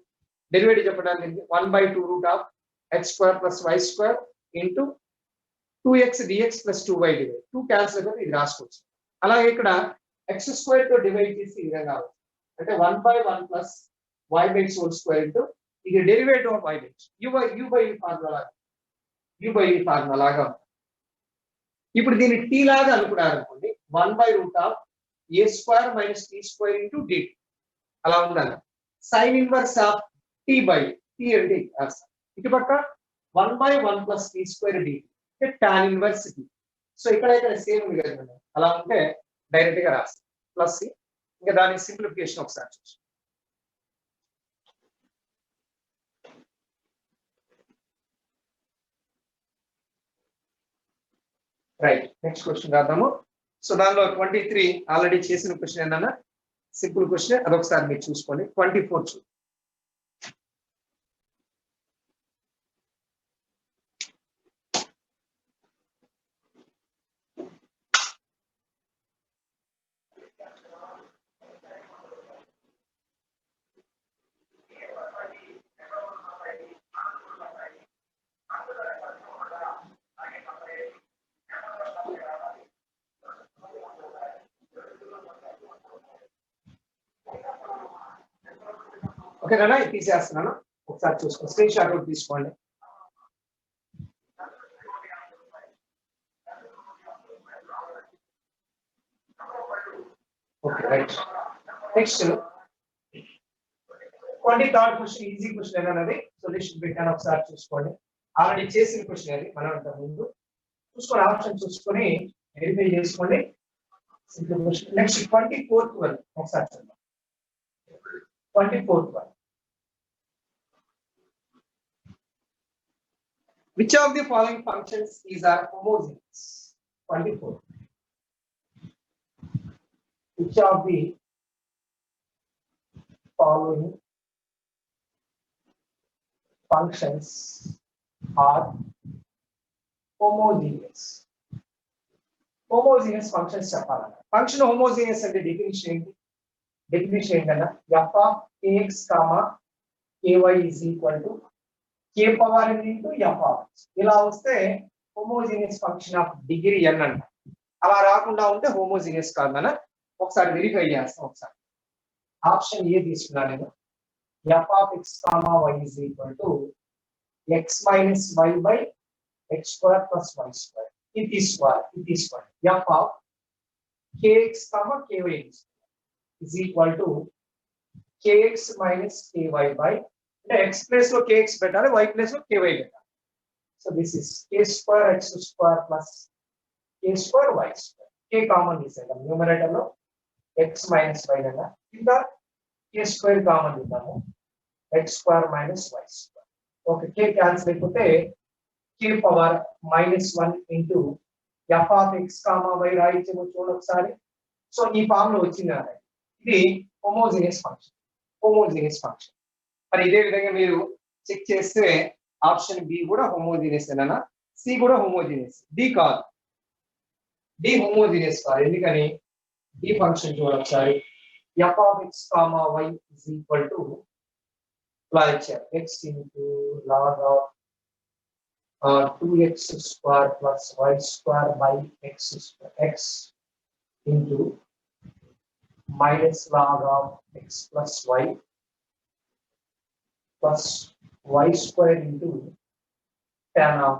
డెరివేటివ్ చెప్పడానికి 1/2 route of x square plus y square into 2x dx plus 2y divide 2 cancel అయితే ఇది రాసుకోవచ్చు. అలాగే ఇక్కడ x స్క్వేర్ తో డివైడ్ చేసి ఈ విధంగా అంటే 1/1 plus y by x whole square into ఇది derivative of y by x u by formula లాగా ఉంటుంది. ఇప్పుడు దీన్ని t లాగా అనుకున్నారు అనుకోండి. One by root of a square minus t square into dt అలా ఉండాలి. Sine inverse of t by t అంటే ఇటు పక్క 1/1 ప్లస్ t స్క్వేర్ dt అంటే tan ఇన్వర్స్ t. సో ఇక్కడ సేమ్ ఉంది కదా, అలా ఉంటే డైరెక్ట్ గా రాస్తాం ప్లస్ సి. ఇంకా దాని సింప్లిఫికేషన్ ఒకసారి చూసి రైట్. నెక్స్ట్ క్వశ్చన్ రాద్దాము. సో దానిలో 23 ఆల్రెడీ చేసిన క్వశ్చన్ ఏంటన్నా సింపుల్ క్వశ్చన్, అదొకసారి మీరు చూసుకోండి. 24 చూ ఓకేనా? ఇది తీసేస్తున్నాను, ఒకసారి చూసుకోండి. స్క్రీన్ షాట్ కూడా తీసుకోండి. Okay right. Next 23rd question easy question అనేది సొల్యూషన్ పెట్టాను, ఒకసారి చూసుకోండి. ఆల్రెడీ చేసిన క్వశ్చన్ అది మనం అంత ముందు చూసుకొని ఆప్షన్ చూసుకొని వెరిఫై చేసుకోండి. Simple question. Next 24th one ఒకసారి చూద్దాం. 24th one. Which of the following functions is a homogeneous? 24. Which of the following functions are homogeneous? Homogeneous functions చెప్పాలన్న. ఫంక్షన్ homogeneous అంటే డెఫినిషన్ ఏంటి? డెఫినిషన్ ఏంటన్నా f of kx, ky is equal to k power n into f of x. ఇలా వస్తే homogeneous function of degree n అంట. అలా రాకుండా ఉంటే హోమోజీనియస్ కాదన్న. ఒకసారి వెరిఫై చేస్తాం. ఒకసారి ఆప్షన్ ఏ తీసుకున్నా నేను. f of x, y is equal to x minus y by x square plus y square. ఇది తీసుకోవాలి. f of kx, ky is equal to kx minus ky by అంటే x ప్లేస్ లో kx పెట్టాలి, y ప్లేస్ లో ky పెట్టాలి. So this is k square x square plus k square y square. k common తీసేద్దాం న్యూమరేటర్ లో, x మైనస్ y కదా. కింద k స్క్వేర్ కామన్ తీద్దాము, x square minus y square. Okay, k cancel అయిపోతే k power -1 into f of x, y రాయించేమో చూడండి ఒకసారి. సో ఈ ఫామ్ లో వచ్చింది అన్నది. ఇది హోమోజీనియస్ ఫంక్షన్. మరి ఇదే విధంగా మీరు చెక్ చేస్తే ఆప్షన్ బి కూడా హోమోజీనియస్ ఏనా, సి కూడా హోమోజీనియస్, డి కాదు, డి హోమోజీనియస్ కాదు. ఎందుకని? డి ఫంక్షన్ చూడండి ఒకసారి. f of x comma y is equal to x into log of 2x square plus y square by x square, x into minus log of x plus y plus y square into tan of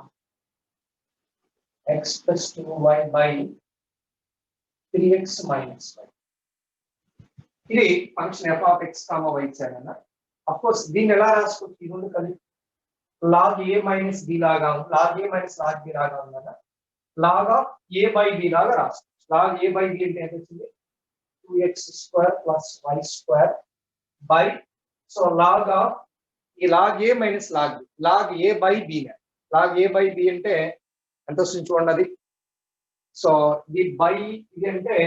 x plus 2y by 3x minus y. ఇది ఫంక్షన్ f of x comma y ఇచ్చారన్న. అఫ్ కోర్స్ దీన్ని ఎలా రాసుకోవచ్చు? ఈ రెండు కలిపి log a minus b లాగా, log a minus log b లాగా ఉందన్న. log of a by b లాగా రాసుకోవచ్చు. log a by b అంటే ఎంత వచ్చింది? 2x square plus y square by, so log of ఈ log a minus log b, log a by b, log a by b అంటే ఎంత వస్తుంది చూడండి అది. సో ఇది బై ఇది అంటే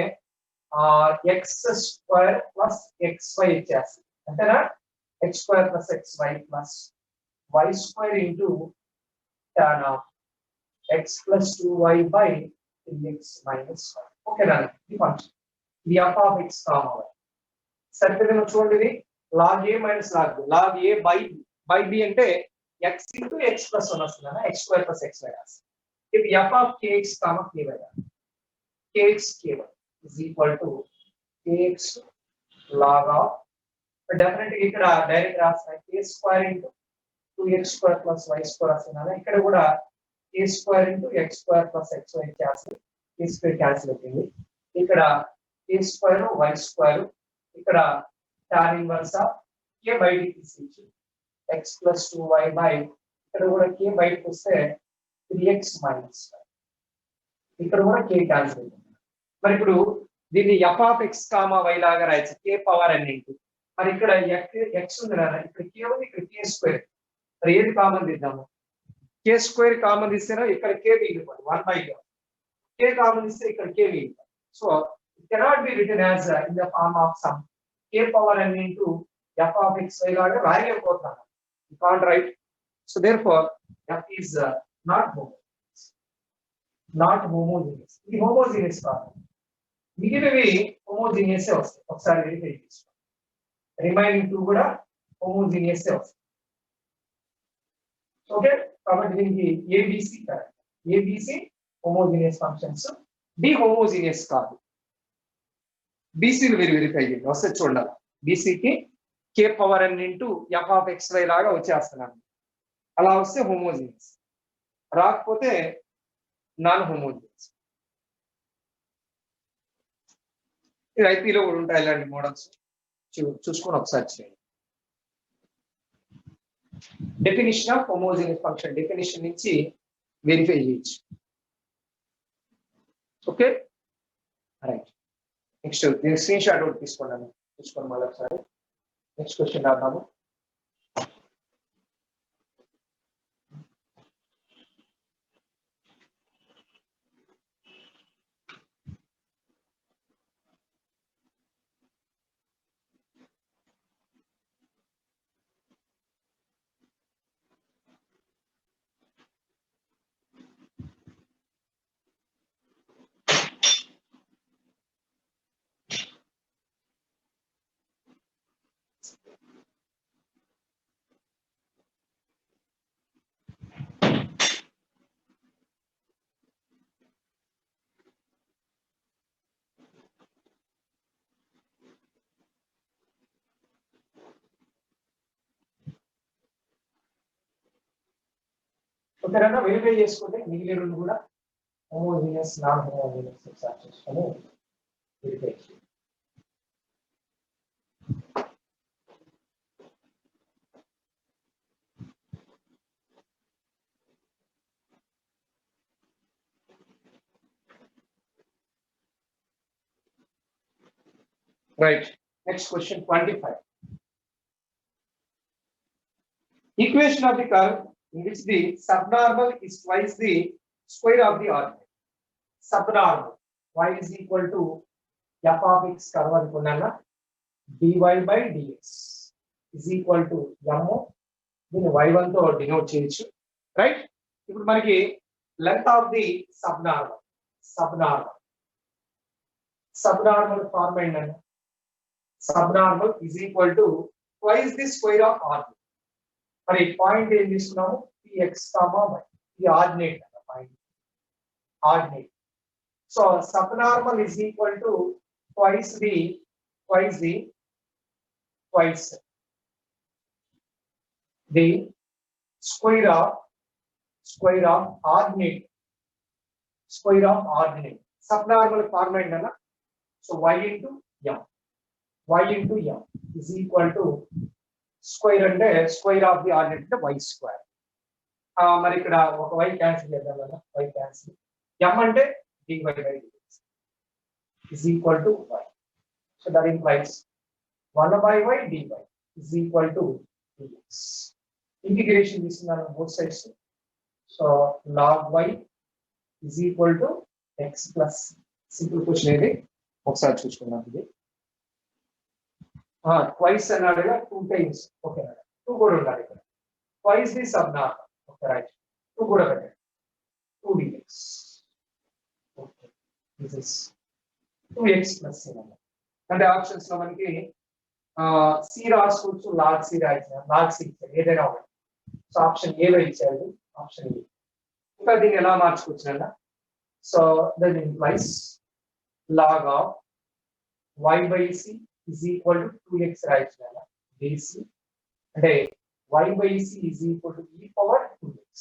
x square plus xy ఇచ్చేస్తుంది అంతేనా? x square plus xy plus y square into tan of x plus 2y by 3x minus y. ఓకేనా? ఈ ఫంక్షన్ ఇది f of x comma y. సరిపోయింది చూడండి. ఇది log a minus log b, log a by b అంటే x into x plus 1 వస్తుందన్న, x square plus xy రాస్తుంది. ఇది f of kx comma ky, kx ky is equal to kx log of, డెఫినెట్గా ఇక్కడ direct రాస్తాయి, k square into 2x square plus y square వస్తుందన్న. ఇక్కడ కూడా k square into x square plus xy cancel, k square cancel అవుతుంది. ఇక్కడ k square y square, ఇక్కడ tan ఇన్వర్స్ ఆఫ్ k బయటికి తీసేసి x plus 2y by, ఇక్కడ కూడా k బయటకు వస్తే 3x minus y, ఇక్కడ కూడా k క్యాన్సిల్ అవుతుంది. మరి ఇప్పుడు దీన్ని f of x comma y లాగా రాయొచ్చు, k పవర్ n ఇంటూ, మరి ఇక్కడ x ఉంది కదా, ఇక్కడ k ఉంది, ఇక్కడ k స్క్వేర్, మరి ఏది కామన్ తీద్దాము? k స్క్వేర్ కామన్ తీస్తేనే ఇక్కడ k మిగిలిపోతుంది 1/k, k కామన్ తీస్తే ఇక్కడ k మిగిలిపోతుంది. So it cannot be written as in the form of some k power n into f of x y లాగా రాయలేకపోతున్నాను. You can't write. So therefore f is not homogeneous. ఇది homogeneous కాదు. మిగిలినవి homogeneous వస్తాయి. ఒకసారి వెరిఫై చేసుకోండి. రిమైనింగ్ టూ కూడా homogeneous వస్తాయి. ఓకే, కాబట్టి దీనికి ABC correct. ABC homogeneous functions, D homogeneous కాదు. BC ని వెరిఫై చేయండి, వస్తే చూడాలి. BC కి k power n into f of xy లాగా వచ్చేస్తున్నాను. అలా వస్తే homogeneous, రాకపోతే నాన్ homogeneous. ఇది ఐపీలో కూడా ఉంటాయి ఇలాంటి మోడల్స్, చూసుకొని ఒకసారి చేయండి. Definition of homogeneous function, definition నుంచి వెరిఫై చేయొచ్చు. Okay right. నెక్స్ట్ దీని స్క్రీన్ షాట్ ఒకటి తీసుకున్నాను, చూసుకోండి మళ్ళీ ఒకసారి. నెక్స్ట్ క్వశ్చన్ రాద్దాము. ఒకవేళ వెరిఫై చేసుకుంటే మిగిలిన రెండు కూడా హోమోజీనియస్ నాన్ హోమోజీనియస్ ఒకసారి చూసుకొని వెరిఫై చేయండి. Right. Next question 25. Equation of the curve in which the subnormal is twice the square of the origin. Subnormal y is equal to f of x curve అనుకున్నానా, dy by dx is equal to m దీన్ని y1 తో డినోట్ చేయొచ్చు, రైట్. ఇప్పుడు మనకి length of the subnormal form ఏంటంటే subnormal is equal to twice the square of ordinate. మరి పాయింట్ ఏం తీసుకున్నాము, px, y, ఈ ordinate point ordinate. So subnormal is equal to twice the square of ordinate. Subnormal form ఏంటన్నా, so y into m is equal to square అంటే స్క్వేర్ ఆఫ్ ది ఆర్డినేట్ అంటే y స్క్వేర్. మరి ఇక్కడ ఒక y క్యాన్సిల్ చేద్దాం కదా, y క్యాన్సిల్, m అంటే dy by dx is equal to y. So that implies 1 by y dy is equal to dx. Integration తీసుకున్నాను both sides. So log y is equal to x plus. Simple question ఇది, ఒకసారి చూసుకున్నాం. ఇది ట్వైస్ అన్నాడుగా, 2 times, ఓకే 2 కూడా ఉండాలి ఇక్కడ. ట్వైస్ ది సబ్నార్మల్, ఓకే రైట్, 2 కూడా పెట్టండి, 2 dx. Okay, this is 2x plus c అన్నమాట. అంటే ఆప్షన్స్ లో మనకి సి రాసుకోవచ్చు, లాగ్ సి రాయించారు, లాగ్ సి ఇచ్చారు, ఏదైనా ఒకటి. సో ఆప్షన్ ఏలో ఇచ్చారు, ఆప్షన్ ఏ. ఇంకా దీన్ని ఎలా మార్చుకోవచ్చు అన్న, so that implies log of y by c is equal to 2x రాయించారు, dc అంటే y by c is equal to e power 2x,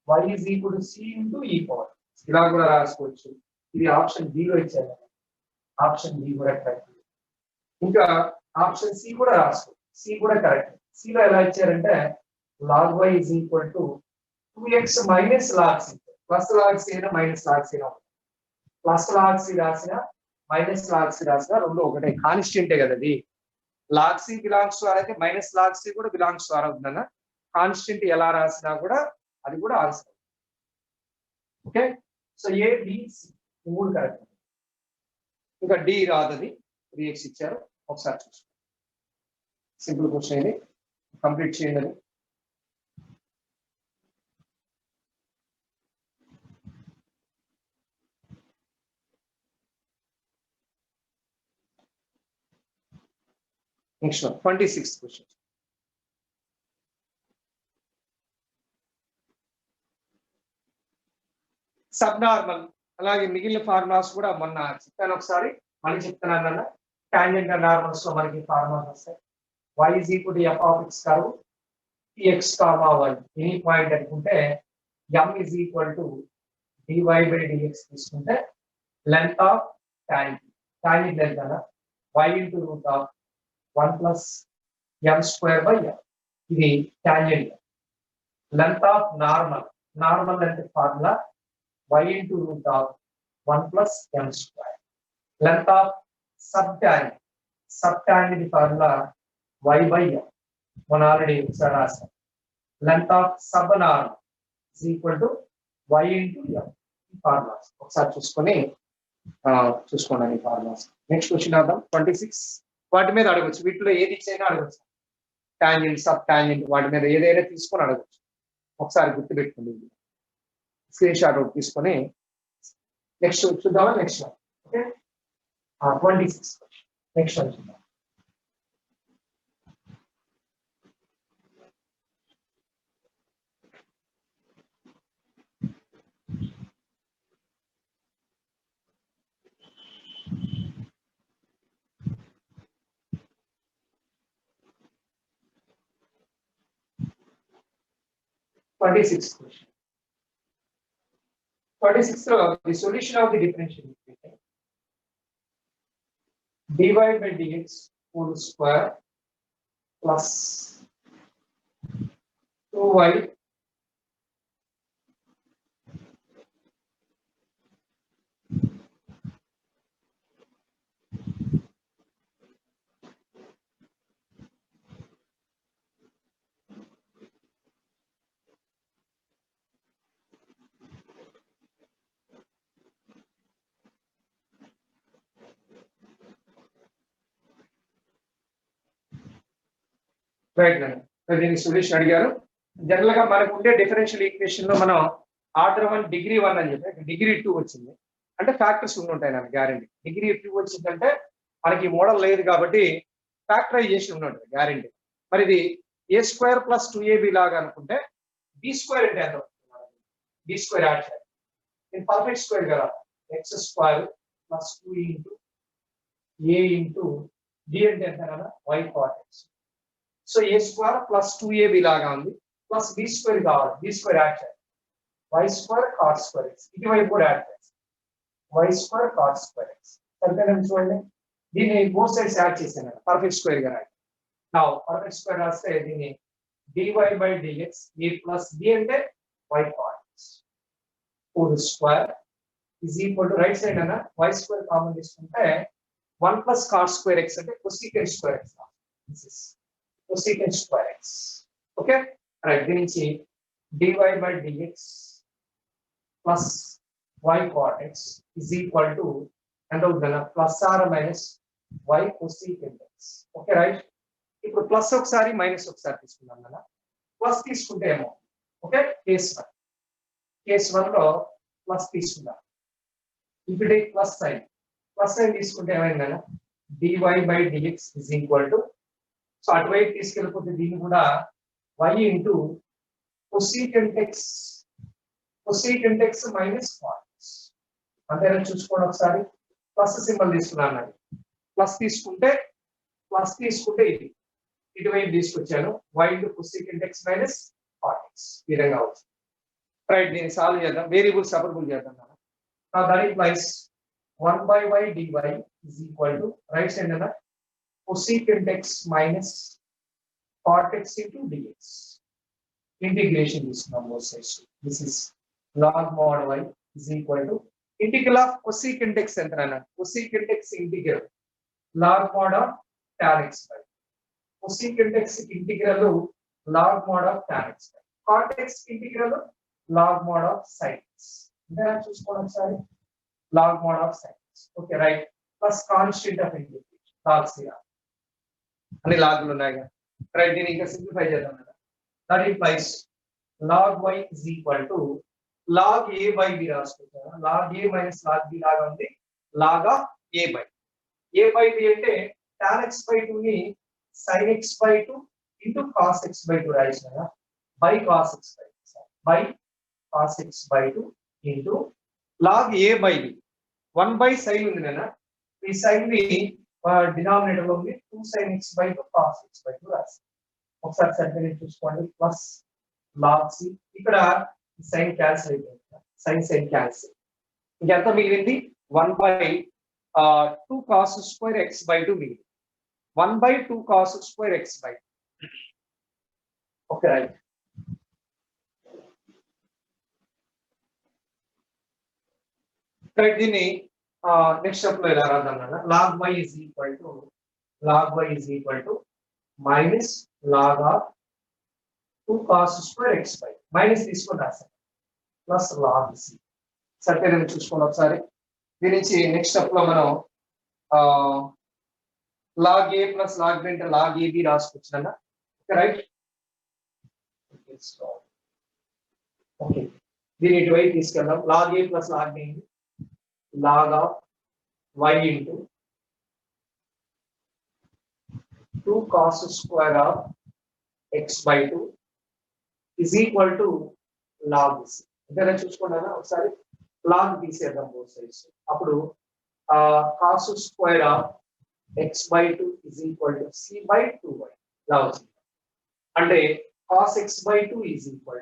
y is equal to c into e power. ఇలా కూడా రాసుకోవచ్చు. ఇది ఆప్షన్ బి లో ఇచ్చారు, ఆప్షన్ బి కూడా కరెక్ట్. ఇంకా ఆప్షన్ సి కూడా రాసుకోవచ్చు, సి కూడా కరెక్ట్. సి లో ఎలా ఇచ్చారంటే log y is equal to 2x minus log c, plus log c అయినా మైనస్ log c అయినా, ప్లస్ log c రాసిన మైనస్ log c రాసిన రెండు ఒకటే, కాన్స్టెంటే కదా అది. log c belongs to r అయితే మైనస్ log c కూడా బిలాంగ్స్ టు r అవుతుందన్న. కాన్స్టెంట్ ఎలా రాసినా కూడా అది కూడా answer. Okay, so A B C మూడు కరెక్ట్. ఇంకా డి రాదది, 3x ఇచ్చారు, ఒకసారి చూసుకోండి. సింపుల్ క్వశ్చన్ ఇది, కంప్లీట్ చేయండి. Next 26th question. సబ్నార్మల్, అలాగే మిగిలిన ఫార్ములాస్ కూడా మొన్న చెప్పాను, ఒకసారి మళ్ళీ చెప్తున్నాను అన్న. టాంజెంట్ అండ్ నార్మల్స్ లో మనకి ఫార్ములాస్ వస్తాయి. y is equal to f of x curve px, y any point అనుకుంటే m is equal to dy by dx తీసుకుంటే లెంత్ ఆఫ్ టాంజెంట్ లెంత్ అన్న y into root of 1 plus m square by m. ఇది tangent. Length of normal length formula y into root of 1 plus m square. Length of subtangent formula y by m. One already రాసాం. Length of subnormal is equal to y into m. Formulas ఒకసారి చూసుకోండి ఈ ఫార్ములాస్. నెక్స్ట్ క్వశ్చన్ అర్థం 26. వాటి మీద అడగచ్చు, వీటిలో ఏది ఇచ్చైనా అడగచ్చు. టాంజెంట్, సబ్ టాంజెంట్, వాటి మీద ఏదైనా తీసుకొని అడగచ్చు. ఒకసారి గుర్తుపెట్టుకోండి, స్క్రీన్ షాట్ అవుట్ తీసుకొని నెక్స్ట్ చూద్దామా. Next one, okay 26. Next one చూద్దాం. question. 26 the solution of the differential equation dy by dx whole square plus 2y right now. దీనికి సొల్యూషన్ అడిగారు. జనరల్ గా మనకు ఉండే డిఫరెన్షియల్ ఈక్వేషన్ లో మనం ఆర్డర్ 1 డిగ్రీ 1 అని చెప్పి డిగ్రీ 2 వచ్చింది అంటే ఫ్యాక్టర్స్ ఉండుంటాయి నాకు గ్యారెంటీ. డిగ్రీ 2 వచ్చిందంటే మనకి మోడల్ లేదు కాబట్టి ఫ్యాక్టరైజేషన్ ఉన్నట్టు గ్యారెంటీ. మరి ఇది ఏ స్క్వేర్ ప్లస్ 2ab లాగా అనుకుంటే బి స్క్వేర్ అంటే ఎంత అవుతుంది? బి స్క్వేర్ యాడ్ చేయాలి. ఇది పర్ఫెక్ట్ స్క్వేర్ కదా, x square plus 2 into a into d అంటే ఎంత కదా, y cot x. So a square plus 2ab లాగా ఉంది, ప్లస్ బి స్క్వేర్ కావాలి, బి స్క్వేర్ యాడ్ చేయాలి. Y square cot square x, ఇటువైపు కూడా యాడ్ చేయాలి, y square cot square x. సరిపోయిందని చూడండి. దీన్ని బోత్ సైడ్స్ యాడ్ చేశాను కదా, పర్ఫెక్ట్ స్క్వేర్ గా రాయండి. నా పర్ఫెక్ట్ స్క్వేర్ రాస్తే దీన్ని dy by dx, a plus b అంటే y cot x whole square is equal to right side అన్న వై స్క్వేర్ కామన్ తీసుకుంటే 1 ప్లస్ కాట్ స్క్వేర్ ఎక్స్ అంటే cosecant square x. This is cosecant square x. Okay right. దీని నుంచి dy బై dx ప్లస్ y cot x is equal to ఎంత అవుతుందన్న plus or minus y cosecant x. Okay right. ఇప్పుడు ప్లస్ ఒకసారి మైనస్ ఒకసారి తీసుకుందాం కదా. ప్లస్ తీసుకుంటే ఏమో ఓకే కేస్ 1. కేస్ 1 లో ప్లస్ తీసుకుందాం. ఇప్పుడు ప్లస్ సైన్ తీసుకుంటే ఏమైందన్న dy by dx is equal to, so అటువైపు తీసుకెళ్ళిపోతే దీన్ని కూడా y into cosecant x minus cot x. అంతేనా చూసుకోండి ఒకసారి. ప్లస్ సింబల్ తీసుకున్నాను, ప్లస్ తీసుకుంటే ఇది ఇటువైపు తీసుకొచ్చాను, y into cosecant x minus cot x ఈ విధంగా వచ్చింది. రైట్. దీన్ని సాల్వ్ చేద్దాం, వేరియబుల్స్ సపరబుల్ చేద్దాం. That implies 1 by y dy is equal to right side అన్న cosecant x minus cot x into dx. Integration తీసుకున్నాం both sides. This is log mod y is equal to integral of cosecant x ఎంత అన్న cosecant x integral log mod of tan x by cosecant x integral log mod of tan x by cot x integral log mod of sin x. ఇందా చూసుకోండి ఒకసారి, log mod of sin x. Okay right. Plus constant of integration log c అన్ని లాగ్లు ఉన్నాయి కదా. రైట్. దీన్ని ఇంకా సింప్లిఫై చేద్దాం కదా. That implies log y is equal to log a by b రాసుకుంటారా, log a minus log b లాగా ఉంది, log of a by b అంటే tan x by 2 ని sin x by 2 into cos x by 2 రాయిస్తారా, by cos x by 2 by cos x by 2 into log a by b 1 by sin ఉంది కదా, ఈ sin ని డినామినేటర్ లో ఉంది 2 sin x by 2 cos x by 2 రాస్తాం. ఒకసారి సరిగ్గా చూసుకోండి. ప్లస్ log c, ఇక్కడ సైన్ క్యాన్సిల్ అయిపోయింది, సైన్ క్యాన్సిల్. ఇంకెంత మిగిలింది 1 by 2 cos square x by 2 మిగిలింది, 1 by 2 cos square x by 2. Okay right. Right. దీన్ని నెక్స్ట్ స్టెప్ లో ఇలా రాద్దాం కదా. log y is equal to minus log of 2 cos square x by minus తీసుకొని రాస్తాం ప్లస్ log c. సరిపోయిందని చూసుకోండి ఒకసారి. దీని నుంచి నెక్స్ట్ స్టెప్ లో మనం log a plus log b అంటే log ab రాసుకోవచ్చు. Okay right. ఓకే దీని ఇటువైపు తీసుకెళ్దాం. log a plus log b log of y into 2 cos square of x by 2 is equal to log c. ఇంతేనా చూసుకోండి ఒకసారి. log తీసేద్దాం బోత్ సైడ్స్. అప్పుడు cos square of x by 2 is equal to c by 2y ఇలా వచ్చింది. అంటే cos x by 2 is equal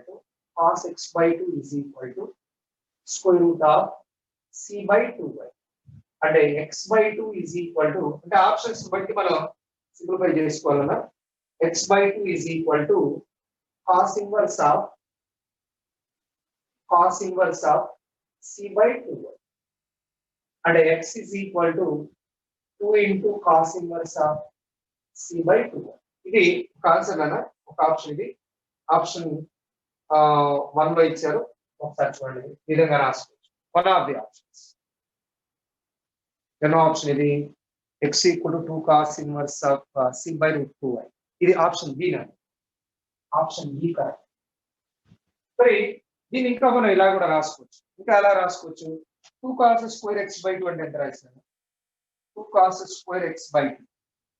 to square root of c by 2y. అంటే x by 2 is equal to, అంటే ఆప్షన్స్ బట్టి మనం సింప్లిఫై చేసుకోవాలన్నా, x by 2 is equal to cos inverse of c by 2y. అంటే x is equal to 2 into cos inverse of c by 2y. ఇది ఒక ఆన్సర్ అన్న, ఒక ఆప్షన్. ఇది ఆప్షన్ 1 లో ఇచ్చారు, ఒకసారి చూడండి. ఈ విధంగా రాసుకోవచ్చు. One of the options. ఎన్నో ఆప్షన్ ఇది? x equal to 2 cos inverse of c by root 2y. ఇది ఆప్షన్ బి నాది. Option B correct. మరి దీన్ని ఇంకా మనం ఇలా కూడా రాసుకోవచ్చు. ఇంకా ఎలా రాసుకోవచ్చు? 2 cos స్క్వేర్ ఎక్స్ బై 2 అంటే ఎంత రాశాను? 2 cos స్క్వేర్ ఎక్స్ బై 2.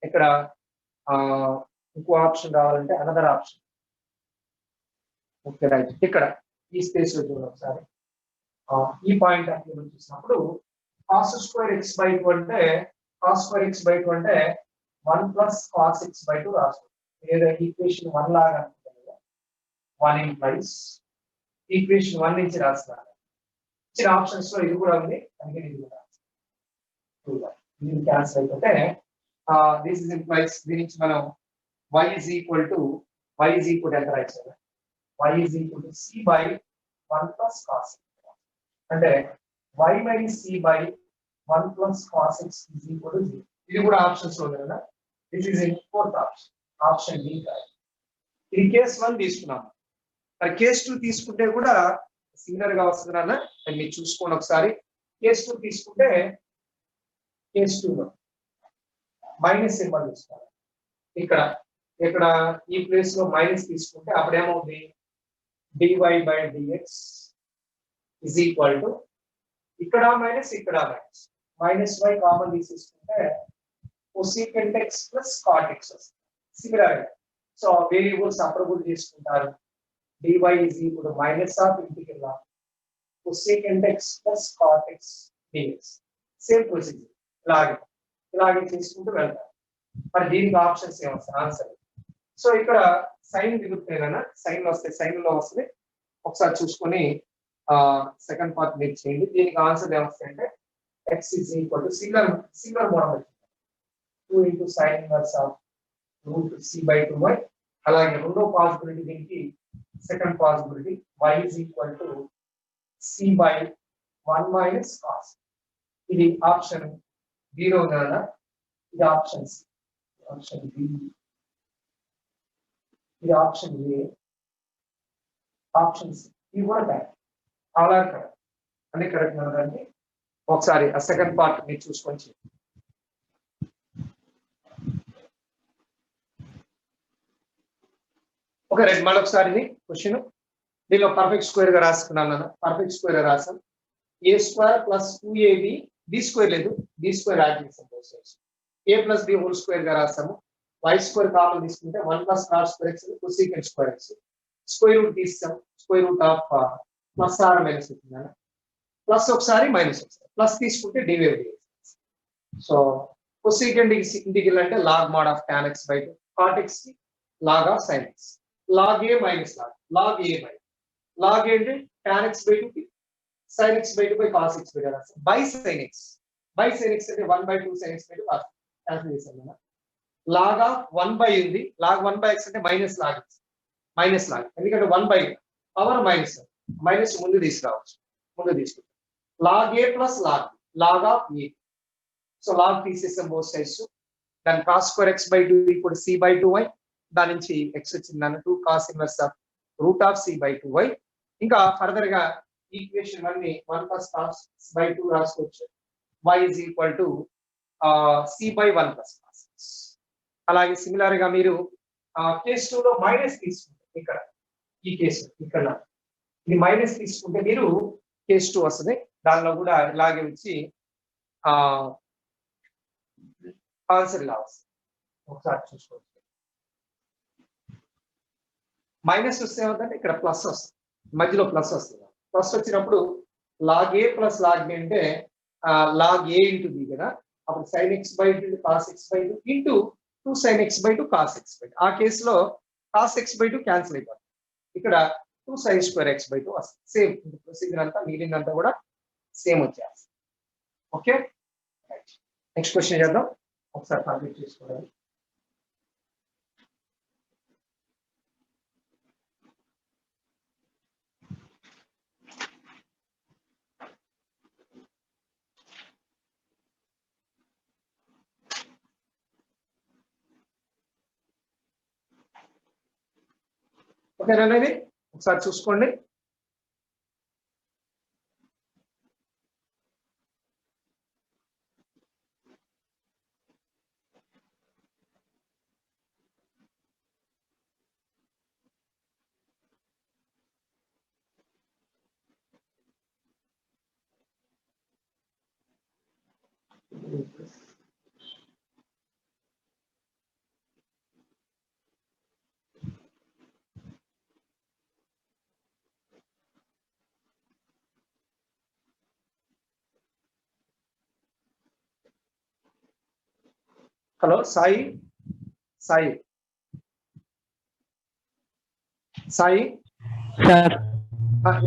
ఇక్కడ ఇంకో ఆప్షన్ రావాలంటే అనదర్ ఆప్షన్. Okay right. ఇక్కడ ఈ స్పేస్ లో చూడండి ఒకసారి. ఈ పాయింట్ ఆఫ్ వ్యూ చూసినప్పుడు cos స్క్వేర్ ఎక్స్ బై 2 అంటే cos స్క్వేర్ ఎక్స్ బై 2 అంటే 1 ప్లస్ cos x బై 2 రాసుకోవచ్చు. లేదా ఈక్వేషన్ 1 లాగా అనుకుంటాం కదా. 1 ఇంప్లైస్ ఈక్వేషన్ 1 నుంచి రాస్తాను. ఇచ్చిన ఆప్షన్స్ లో ఇది కూడా ఉంది, అందుకే ఇది కూడా ఇది క్యాన్సిల్ అయిపోతే దిస్ ఇస్ ఇంప్లైస్ దీని నుంచి మనం y is equal to ఎంత రాయించాలి? y is equal to c by 1 plus cos x. అంటే y minus c by 1 plus cos x is equal to 0. ఇది కూడా ఆప్షన్స్ లో ఉంది కదా. This is in fourth option, option D. ఇది కేస్ 1 తీసుకున్నాం. మరి కేస్ 2 తీసుకుంటే కూడా సిమిలర్ గా వస్తుంది అన్న. మీరు చూసుకోండి ఒకసారి. కేస్ 2 తీసుకుంటే కేస్ 2 లో మైనస్ సింబల్ తీసుకోవాలి. ఇక్కడ ఈ ప్లేస్ లో మైనస్ తీసుకుంటే అప్పుడు ఏమవుతుంది? dy by dx is equal to ఇక్కడ మైనస్ ఇక్కడ మైనస్ మైనస్ y కామన్ తీసేసుకుంటే cosecant x plus cot x వస్తుంది. సిమిలర్ గా సో వేరియబుల్స్ అప్రబుల్ చేసుకుంటారు. dy is equal to minus of integral of cosecant x plus cot x dx. Same procedure ఇలాగే చేసుకుంటూ వెళ్తారు. మరి దీనికి ఆప్షన్స్ ఏమొస్తాయి? ఆన్సర్. సో ఇక్కడ సైన్ దిగుతాయినా, సైన్ వస్తే సైన్ లో వస్తుంది. ఒకసారి చూసుకొని సెకండ్ పార్ట్ మీరు చేయండి. దీనికి ఆన్సర్ ఏమొస్తాయంటే x is equal to singular model 2 into sin inverse of root c by 2y. అలాగే రెండో పాసిబిలిటీ దీనికి second possibility y is equal to c by 1 minus cos. ఇది ఆప్షన్ 0 కదా. ఇది ఆప్షన్ సి, ఆప్షన్ బి, ఇది ఆప్షన్ ఏ, ఆప్షన్ సి. ఇది కూడా కరెక్ట్. All are correct. అన్ని కరెక్ట్ ఉన్నదండి. ఒకసారి ఆ సెకండ్ పార్ట్ మీరు చూసుకొని చేయండి. Okay right. మళ్ళీ ఒకసారి ఇది క్వశ్చన్ దీనిలో పర్ఫెక్ట్ స్క్వేర్ గా రాసుకున్నాను. పర్ఫెక్ట్ స్క్వేర్ గా రాసాం. A square plus 2ab, b square లేదు, బి స్క్వేర్ యాడ్ చేసాం. A plus b whole square గా రాసాము. వై స్క్వేర్ కామన్ తీసుకుంటే 1 plus cot square x cosecant square x. Square root తీసాం. Square root of plus or minus అవుతుంది. ప్లస్ ఒకసారి మైనస్ ఒకసారి. ప్లస్ తీసుకుంటే డివైడ్. సో కొసీకెంట్ ఇంటిగ్రల్ అంటే log mod of tan x by 2, cot x కి log of sin x. Log A minus log a by log ఏంటి? tan x బై 2 కి sin x by 2 by cos x by 2 రాస్తాం. బై sin x అంటే 1 బై 2 sin x బై 2 రాస్తాం. క్యాన్సిల్ చేసాం కదా. లాగ్ ఆఫ్ 1 బై ఉంది. లాగ్ 1 బై x అంటే minus log x, minus log. ఎందుకంటే 1 బై పవర్ మైనస్, మైనస్ ముందు తీసుకురావచ్చు. ముందు తీసుకుంటాం. Log a plus log of a. So log తీసేసాం బోత్ సైడ్స్. దాని cos స్క్వేర్ x బై 2 ఇప్పుడు c బై 2y. దాని నుంచి x వచ్చింది అన్న 2 cos inverse of root of c by 2y. ఇంకా ఫర్దర్ గా ఈక్వేషన్ 1 ని 1 ప్లస్ cos బై 2 రాసుకోవచ్చు. y is equal to c by 1 plus cos. అలాగే సిమిలర్ గా మీరు కేస్ 2 లో మైనస్ తీసుకుంటే ఇక్కడ ఈ కేసు ఇక్కడ ఇది మైనస్ తీసుకుంటే మీరు కేస్ 2 వస్తుంది. దానిలో కూడా ఇలాగే వచ్చి ఆన్సర్ ఇలా వస్తుంది. ఒకసారి చూసుకోవచ్చు. మైనస్ వస్తే ఏమంటే ఇక్కడ ప్లస్ వస్తుంది, మధ్యలో ప్లస్ వస్తుంది. ప్లస్ వచ్చినప్పుడు log a plus log B అంటే లాగ్ ఏ ఇంటూ బి కదా. అప్పుడు sin x by 2 cos x by 2 into 2 sin x by 2 cos x by 2. ఆ కేసులో cos x బై 2 క్యాన్సిల్ అయిపోతుంది. ఇక్కడ 2 sin స్క్వేర్ x బై 2 వస్తుంది. సేమ్ ప్రొసీజర్ అంతా మిగిలినంతా కూడా సేమ్ వచ్చేస్తుంది. Okay right. నెక్స్ట్ క్వశ్చన్ చేద్దాం. ఒకసారి కంప్లీట్ చేసుకోవాలి. ఓకేనా ఇది ఒకసారి చూసుకోండి. హలో సాయి సాయి సాయి సార్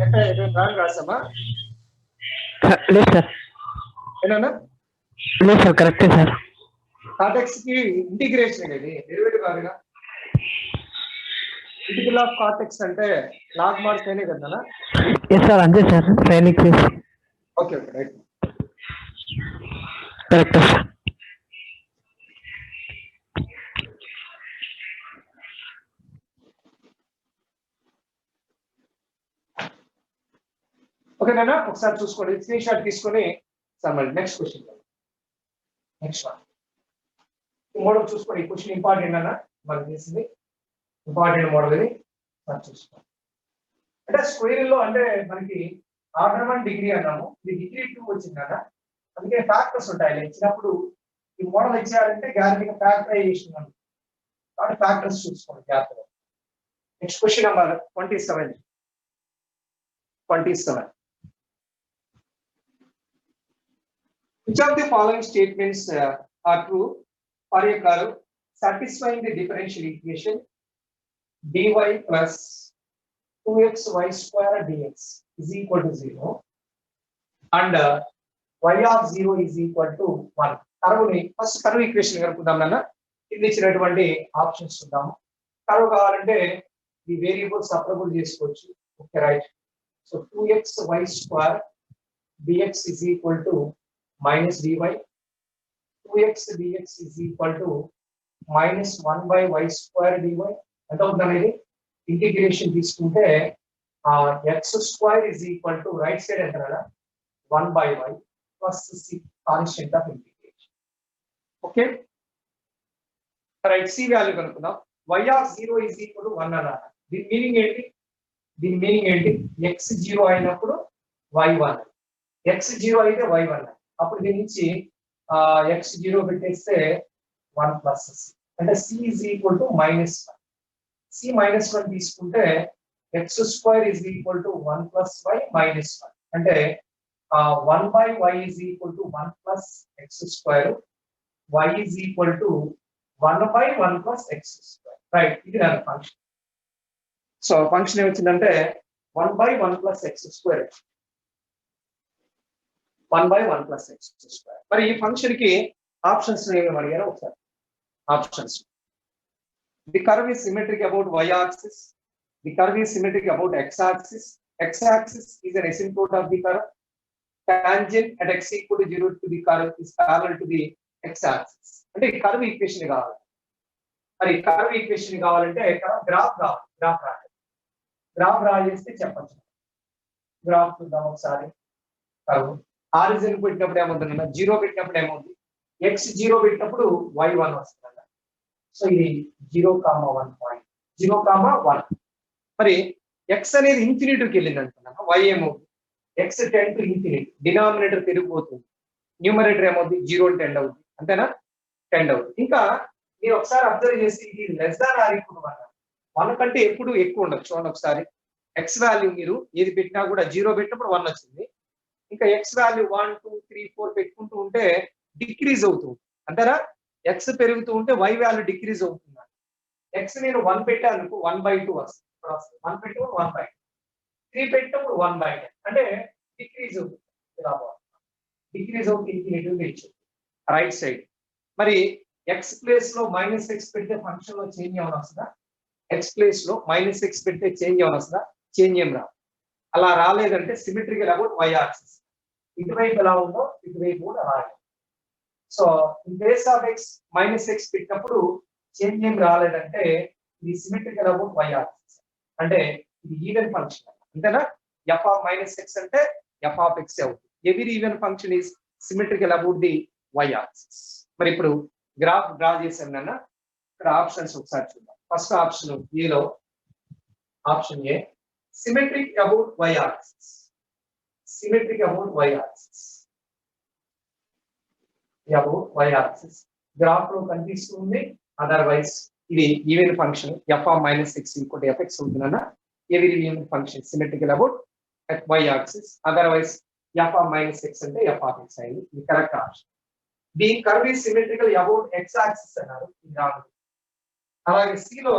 ఎక్కడ రాంగ్ రాసామా లేదు సార్, ఏనా లేదు సార్, కరెక్టే సార్. కార్టెక్స్ కి ఇంటిగ్రేషన్ ఇది డెరివేటివ్ కాదుగా. ఇంటిగ్రల్ ఆఫ్ కార్టెక్స్ అంటే లాగ్ మార్క్స్ అయినా కదా. ఎస్ సార్, అంతే sir, sine equals. Okay okay right కరెక్టే సార్. ఓకేనా, ఒకసారి చూసుకోండి, స్క్రీన్ షాట్ తీసుకొని సార్ మళ్ళీ next question. Next one model చూసుకోండి. ఈ క్వశ్చన్ ఇంపార్టెంట్ అన్న మనకు తెలిసింది, ఇంపార్టెంట్ మోడల్ ఇది చూసుకోండి. అంటే స్క్వేర్ లో అంటే మనకి ఆర్డర్ 1 డిగ్రీ అన్నాము, ఇది డిగ్రీ 2 వచ్చింది కదా, అందుకే ఫ్యాక్టర్స్ ఉంటాయి ఇచ్చినప్పుడు. ఈ మోడల్ ఇచ్చారంటే గ్యారంటీగా ఫ్యాక్టరైజేషన్ ఉంది కాబట్టి ఫ్యాక్టర్స్ చూసుకోండి జాగ్రత్తగా. Next question number 27. Which of the following statements are true for a curve satisfying the differential equation dy plus 2xy square dx is equal to 0 and y of 0 is equal to 1? కర్వ్ని ఫస్ట్ కర్వ్ ఈక్వేషన్ కనుక్కుందాం నాన్న. కింద ఇచ్చినటువంటి ఆప్షన్స్ చూద్దాము. కర్వ్ కావాలంటే ఈ వేరియబుల్స్ సపరబుల్ చేసుకోవచ్చు. Okay right. So 2xy square dx is equal to minus dy, 2x dx is equal to minus 1 by y square dy. ఎంత అవుతుంది అనేది ఇంటిగ్రేషన్ తీసుకుంటే x square is equal to right side ఎంత కదా 1 by y plus c constant of integration. Okay right, C value కనుక్కుందాం. y of 0 is equal to 1 అన్నారు. దీని మీనింగ్ ఏంటి? x 0 అయినప్పుడు y 1, x 0 అయితే y 1. అప్పుడు దీని నుంచి x 0 పెట్టేస్తే 1 ప్లస్ c అంటే c is equal to minus 1. c minus 1 తీసుకుంటే x square is equal to 1 plus y minus 1 అంటే 1 by y is equal to 1 plus x square, y is equal to 1 by 1 plus x square. Right, ఇది నా ఫంక్షన్. సో ఫంక్షన్ ఏమొచ్చిందంటే 1 by 1 plus x square, 1 by 1 plus x square. మరి ఈ ఫంక్షన్ కి ఆప్షన్స్ ఏమేమి అడిగారో ఒకసారి. Options: the curve is symmetric about y axis, the curve is symmetric about x axis, x axis is an asymptote of the curve, tangent at x equal to 0 to the curve is parallel to the x axis. అంటే ఈ కర్వ్ ఈక్వేషన్ కావాలి. మరి కర్వ్ ఈక్వేషన్ కావాలంటే గ్రాఫ్ కావాలి. గ్రాఫ్ డ్రా చేస్తే చెప్పచ్చు. గ్రాఫ్ చూద్దాం ఒకసారి. కర్వ్ ఆరిజిన్ పెట్టినప్పుడు ఏమవుతుంది, 0 పెట్టినప్పుడు ఏమవుతుంది, x 0 పెట్టినప్పుడు y 1 వస్తుంది. సో ఇది 0,1 పాయింట్, 0,1. మరి x అనేది ఇన్ఫినిటీకి వెళ్ళింది అనుకున్నాను, y ఏమవుతుంది, x tend to infinity, denominator పెరిగిపోతుంది, న్యూమరేటర్ ఏమవుతుంది 0 టెండ్ అవుతుంది, అంతేనా, టెండ్ అవుతుంది. ఇంకా మీరు ఒకసారి అబ్జర్వ్ చేసి ఇది లెస్ దాన్ ఆర్ ఈక్వల్ 1 కంటే ఎప్పుడు ఎక్కువ ఉండదు. చూడండి ఒకసారి, x వాల్యూ మీరు ఏది పెట్టినా కూడా 0 పెట్టినప్పుడు 1 వచ్చింది. ఇంకా x వాల్యూ 1 2 3 4 పెట్టుకుంటూ ఉంటే డిక్రీజ్ అవుతుంది, అంతేనా. x పెరుగుతూ ఉంటే y వాల్యూ డిక్రీజ్ అవుతుంది. x నేను 1 పెట్టాను 1/2 వస్తుంది, 1 పెట్టినప్పుడు 1/2, 3 పెట్టినప్పుడు 1/10 అంటే డిక్రీజ్ అవుతుంది. డిక్రీజ్ అవుతుంది, ఇన్ఫినిటీ రీచ్ రైట్ సైడ్. మరి x ప్లేస్ లో -x పెడితే ఫంక్షన్ లో చేంజ్ ఏమైనా వస్తుందా? x ప్లేస్ లో -x పెడితే చేంజ్ ఏమైనా వస్తుందా? చేంజ్ ఏం రాదు. అలా రాలేదంటే సిమెట్రికల్ అబౌట్ y యాక్సిస్, ఇటువైపు ఎలా ఉందో ఇటువైపు కూడా అలాగే. So in case of x -x పెట్టినప్పుడు చేంజ్ ఏం రాలేదంటే ఇది సిమెట్రికల్ అబౌట్ y యాక్సిస్, అంటే ఇది ఈవెన్ ఫంక్షన్, అంతేనా. f of -x అంటే f of x అవుతుంది. Every even function is symmetrical about the y axis. మరి ఇప్పుడు గ్రాఫ్ డ్రా చేసాం నాన్న. ఇక్కడ ఆప్షన్స్ ఒకసారి చూద్దాం. ఫస్ట్ ఆప్షన్ ఏలో, option A symmetric about y axis, symmetric about y axis, about y axis graph లో కనిపిస్తుంది. అదర్వైజ్ ఇది even function f of -x equal to fx ఉంటుందన్న. Every even function symmetrical about y axis, otherwise f of -x అంటే f of x అయింది. ఇది correct option. The curve is symmetrical about x axis అన్నారు. అలాగే సి లో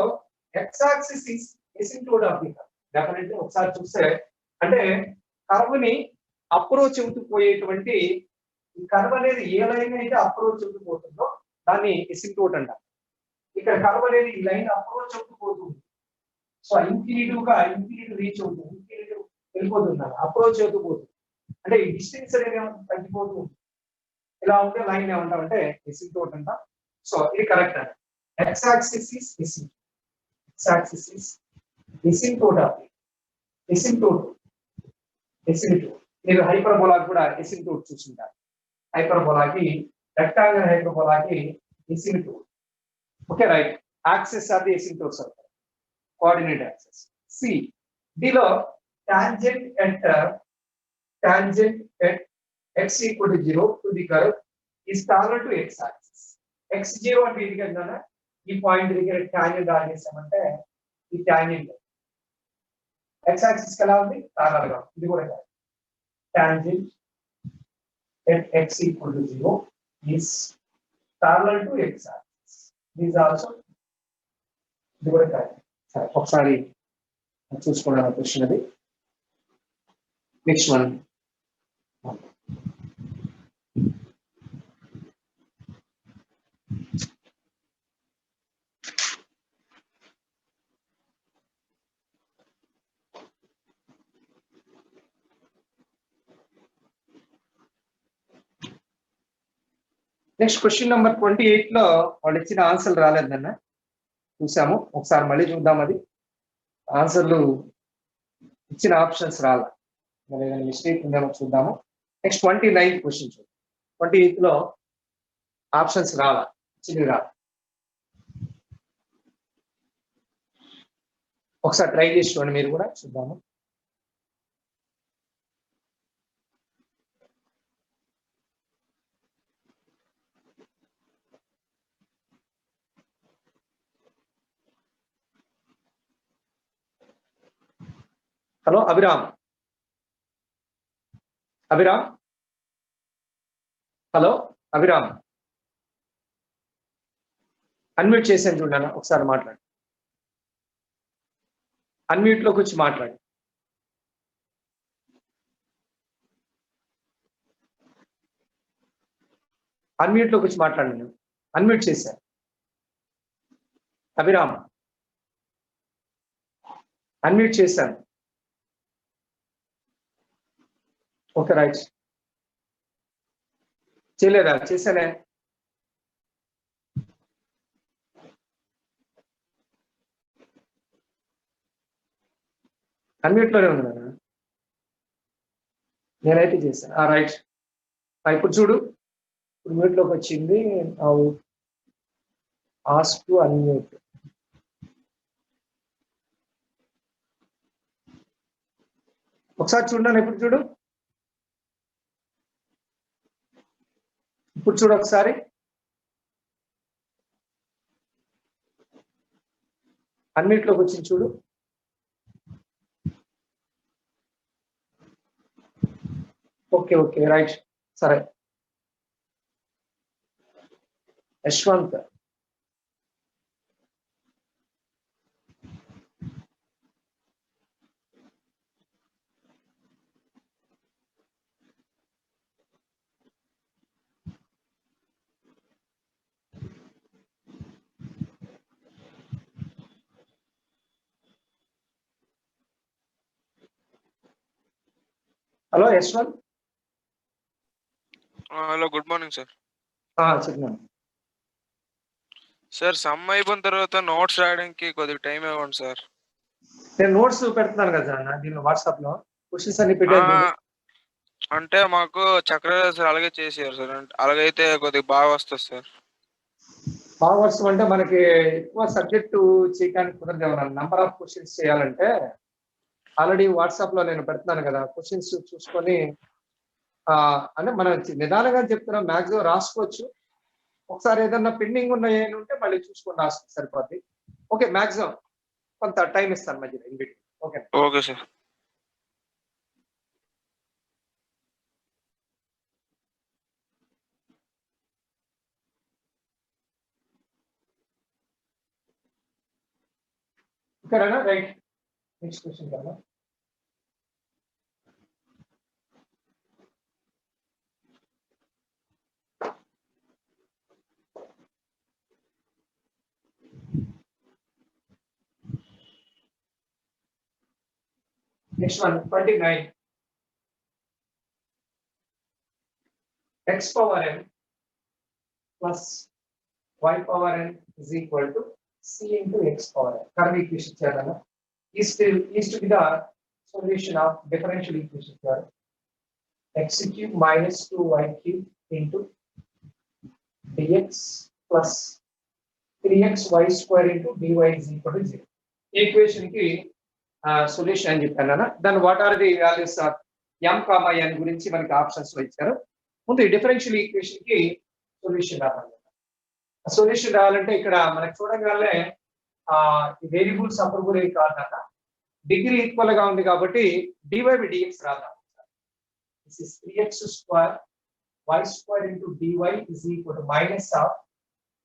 x axis is asymptote of the curve. Definitely ఒకసారి చూస్తే అంటే కర్వ్ ని అప్రోచ్ అవుతూ పోయేటువంటి ఈ కర్వ్ అనేది ఏ లైన్ అయితే అప్రోచ్ అవుతూ పోతుందో దాన్ని ఎసిమ్ప్టోడ్ అంటారు. ఇక్కడ కర్వ్ అనేది ఈ లైన్ అప్రోచ్ అవుతూ పోతుంది. సో ఇన్ఫినిటివ్ రీచ్ అవుతుంది, ఇన్ఫినిటివ్ వెళ్ళిపోతుంది, అప్రోచ్ అవుతూ పోతుంది. అంటే ఈ డిస్టెన్స్ అనేది తగ్గిపోతుంది. ఇలా ఉంటే లైన్ ఏమంటామంటే ఎసిమ్ప్టోడ్ అంటాం. సో ఇది కరెక్ట్ అండి. X axis is asymptote of asymptote. మీరు హైపర్బోలా కూడా ఎసిమ్ప్టోడ్ చూస్తుంటారు. హైపర్బోలాకి రెక్టాంగులర్ హైపర్బోలాకి asymptote. Okay right. Axis of the asymptotes అవుతాయి. Coordinate axis. సి దీలో tangent at x equal to 0 to the curve is parallel to x axis. x0 అంటే ఇది కదా, ఈ పాయింట్ దగ్గర టాంజెంట్ డ్రా చేసామంటే ఈ టాంజెంట్ x axis కి ఎలా ఉంది, parallel గా. ఇది కూడా కాదు. Tangent at x equal to 0 is parallel to x axis. These also ఇది కూడా కాదు. సరే ఒకసారి చూసుకోవడం క్వశ్చన్ అది. Next one. Next question number 28 లో వాళ్ళు ఇచ్చిన ఆన్సర్లు రాలేదన్న చూసాము. ఒకసారి మళ్ళీ చూద్దాం. అది ఆన్సర్లు ఇచ్చిన ఆప్షన్స్ రాలే, మరి ఏదైనా మిస్టేక్ ఉందేమో చూద్దాము. నెక్స్ట్ 29 క్వశ్చన్ చూద్దాం. 28 లో ఆప్షన్స్ రాలా, ఇచ్చినవి రాలా. ఒకసారి ట్రై చేసి చూడండి మీరు కూడా, చూద్దాము. Hello Abhiram, hello Abhiram, unmute చేసాను చూడండి, ఒకసారి మాట్లాడు. అన్మ్యూట్ లోకి వచ్చి మాట్లాడు. అన్మ్యూట్ లోకి వచ్చి మాట్లాడండి. నేను అన్మ్యూట్ చేశాను. అభిరామ్ అన్మ్యూట్ చేశాను. Okay right. చేయలేదా? చేశానే. అన్మ్యూట్ లోనే ఉంది కదా, నేనైతే చేశాను. రైట్. ఇప్పుడు చూడు, ఇప్పుడు మ్యూట్ లోకి వచ్చింది. Ask to unmute. ఒకసారి చూడండి. ఇప్పుడు చూడు, ఇప్పుడు చూడు ఒకసారి. అన్నిట్లోకి వచ్చింది చూడు. Okay okay right. సరే Yashwant, hello Yashwant. Hello, good morning sir. చెప్పినాను సార్, సమ్ అయిపోయిన తర్వాత నోట్స్ రాయడానికి కొద్దిగా టైం ఇవ్వండి సార్. నేను నోట్స్ పెడుతున్నాను కదా దీనిలో వాట్సాప్ లో క్వశ్చన్స్ అన్ని పెట్టాను. అంటే మాకు చక్రరాజు సార్ అలాగే చేసారు సార్. అంటే అలాగైతే కొద్దిగా బాగా వస్తుంది సార్. బాగా వస్తుంది అంటే మనకి ఎక్కువ సబ్జెక్టు చేయడానికి కుదరదు. నంబర్ ఆఫ్ క్వశ్చన్స్ చేయాలంటే ఆల్రెడీ వాట్సాప్ లో నేను పెడుతున్నాను కదా, క్వశ్చన్స్ చూసుకొని అంటే మనం నిదానంగా చెప్తున్నాం, మ్యాక్సిమం రాసుకోవచ్చు. ఒకసారి ఏదన్నా పెండింగ్ ఉన్నాయి ఉంటే మళ్ళీ చూసుకొని రాసుకో, సరిపోద్ది. ఓకే, మ్యాక్సిమం కొంత టైం ఇస్తాను మధ్యలో ఇన్ బిట్వీన్. Okay sir. ఓకేనా? రైట్, నెక్స్ట్ క్వశ్చన్ కదా. Next one, 29. X power n plus y power n is equal to c into x power n. Current equation cheyalana is to be the solution of differential equation here. X cube minus 2y cube into dx plus 3x y square into dy is equal to 0. Equation ki solution అని చెప్పాను. Then what are the values of m, n గురించి మనకి ఆప్షన్స్ లో ఇచ్చారు. ముందు ఈ డిఫరెన్షియల్ ఈక్వేషన్ కి సొల్యూషన్ రావాలి. సొల్యూషన్ రావాలంటే ఇక్కడ మనకు చూడగానే వేరియబుల్ సపరబుల్ కాదన్న డిగ్రీ ఈక్వల్ గా ఉంది కాబట్టి dy by dx రాద్దాం. This is 3x square y square into dy is equal to minus of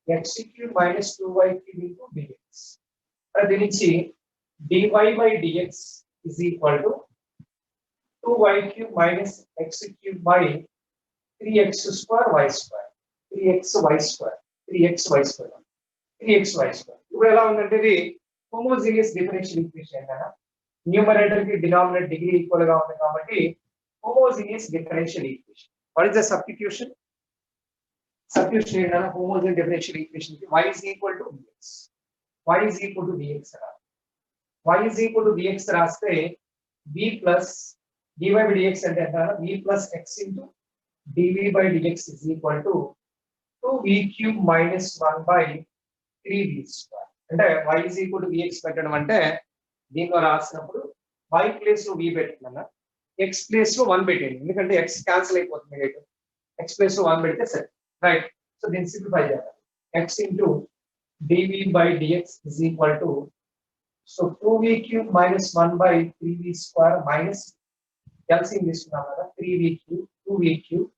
x cube minus 2y cube into dx. అది నుంచి dy by dx is equal to 2y cube minus x cube by 3x square y square 3xy square 3xy square 3xy square. ఇప్పుడు ఎలా ఉందంటే ఇది హోమోజీనియస్ డిఫరెన్షియల్ ఈక్వేషన్ కదా. న్యూమరేటర్ కి డినామినేటర్ డిగ్రీ ఈక్వల్ గా ఉంది కాబట్టి homogeneous differential equation. What is the substitution? Substitution ఏంటంటే హోమోజీనియస్ డిఫరెన్షియల్ ఈక్వేషన్ కి y is equal to dx, y is equal to dx y is equal to dx రాస్తే v plus dy by dx అంటే ఎంత? v plus x into dv by dx is equal to 2v cube minus 1 by 3v square. అంటే y is equal to vx పెట్టడం అంటే దీనిలో రాసినప్పుడు y ప్లేస్ లో v పెట్టినా x ప్లేస్ లో 1 పెట్టండి, ఎందుకంటే x క్యాన్సిల్ అయిపోతుంది. x ప్లేస్ లో 1 పెడితే సరే, రైట్. సో దీన్ని సింప్లిఫై చేయాలి. x into dv by dx is equal to so 2v cube minus 1 by 3v square minus LCM తీసుకున్నాం కదా 3v cube 2v cube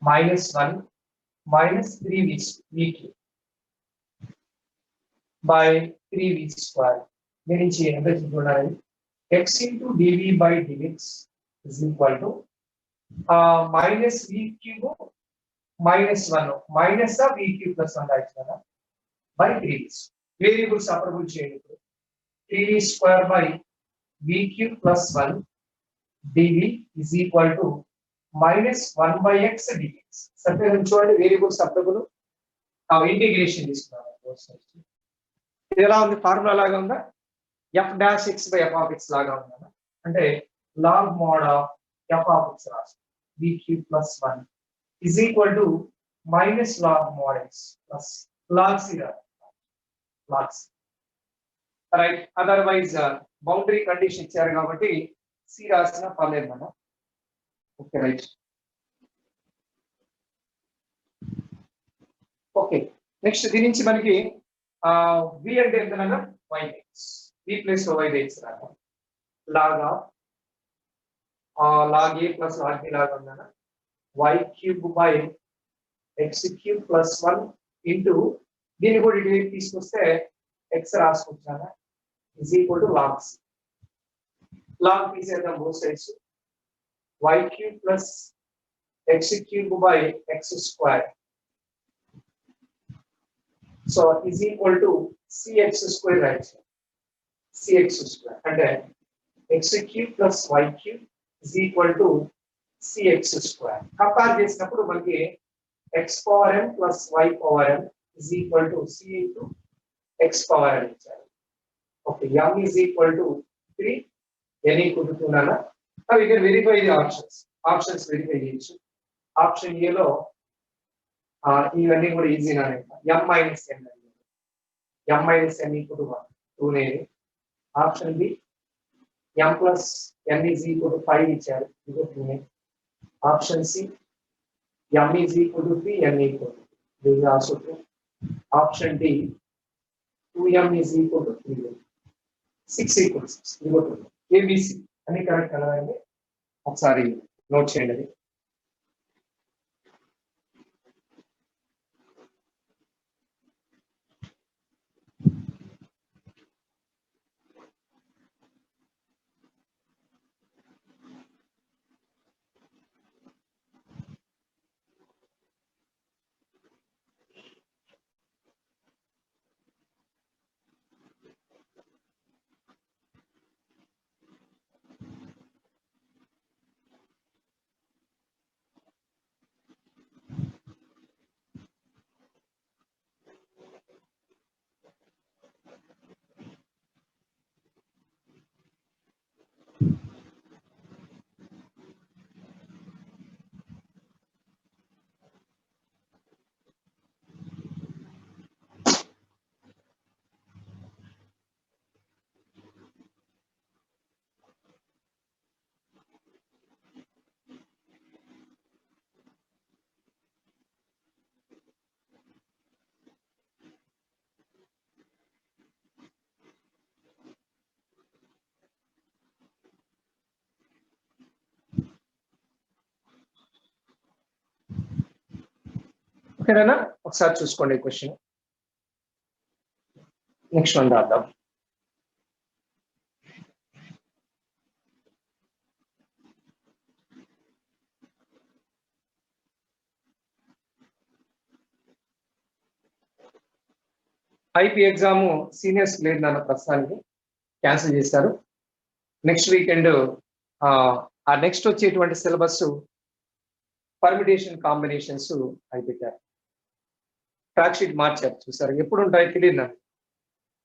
minus 1 minus 3v cube by 3v square. దీని నుంచి ఎంత చూడాలి? x into dv by dx is equal to minus v cube minus 1 minus of v cube plus 1 రాయొచ్చు కదా by 3v. వేరియబుల్ సపరబుల్ చేయండి. 3v square by v cube plus 1 dv is equal to minus 1 by x dx. Separate చూడండి, వేరియబుల్ సపరబుల్ ఇంటిగ్రేషన్ తీసుకున్నాం. ఇది ఎలా ఉంది? ఫార్ములా లాగా ఉందా? f dash x by f of x లాగా ఉందా? అంటే log mod of f of x రాస్తాం. v cube plus 1 is equal to minus log mod x plus log c logs, right? Otherwise boundary condition ఇచ్చారు కాబట్టి c రాసిన పర్లేదు మనం. Okay, right. ఓకే, నెక్స్ట్ దీని నుంచి మనకి v అంటే ఎంతనగా y x, v ప్లేస్ లో y x రాద్దాం. log log a plus log b లాగా ఉందన్న y cube by x cube plus 1 into దీన్ని కూడా ఇటు తీసుకొస్తే x రాసుకుంటాను is equal to log c. log తీసేద్దాం both sides. y cube plus x cube by x square so is equal to cx square, right? cx square అంటే x cube plus y cube is equal to cx square. Compare చేసినప్పుడు మనకి x power n plus y power n is equal to c into x power n ఇచ్చారు. Okay, m is equal to 3, n equal to 2 నానా. Now we can verify the options verify చేయొచ్చు. ఆప్షన్ ఏ లో ఇవన్నీ కూడా ఈజీ నానే. m minus n m minus n equal to 1 2 నే. Option B m plus n is equal to 5 ఇచ్చారు, ఇది 2 నే. Option C m is equal to 3 n equal to, this is also true. Option D 2m is equal to 3, 6 equal to 6, ఇది కూడా ABC అన్ని కరెక్ట్ కదా అండి? ఒకసారి నోట్ చేయండి అది. ఓకేనా? ఒకసారి చూసుకోండి క్వశ్చన్. నెక్స్ట్ వన్ రాద్దాం. ఐపీ ఎగ్జామ్ సీనియర్స్ లేదు నాన్న, ప్రస్తుతానికి క్యాన్సిల్ చేశారు. నెక్స్ట్ వీకెండ్ ఆ నెక్స్ట్ వచ్చేటువంటి సిలబస్ పర్మిటేషన్ కాంబినేషన్స్ అవి పెట్టారు. ట్రాక్ షీట్ మార్చారు, చూసారు. ఎప్పుడు ఉంటాయి తెలియదు నాకు,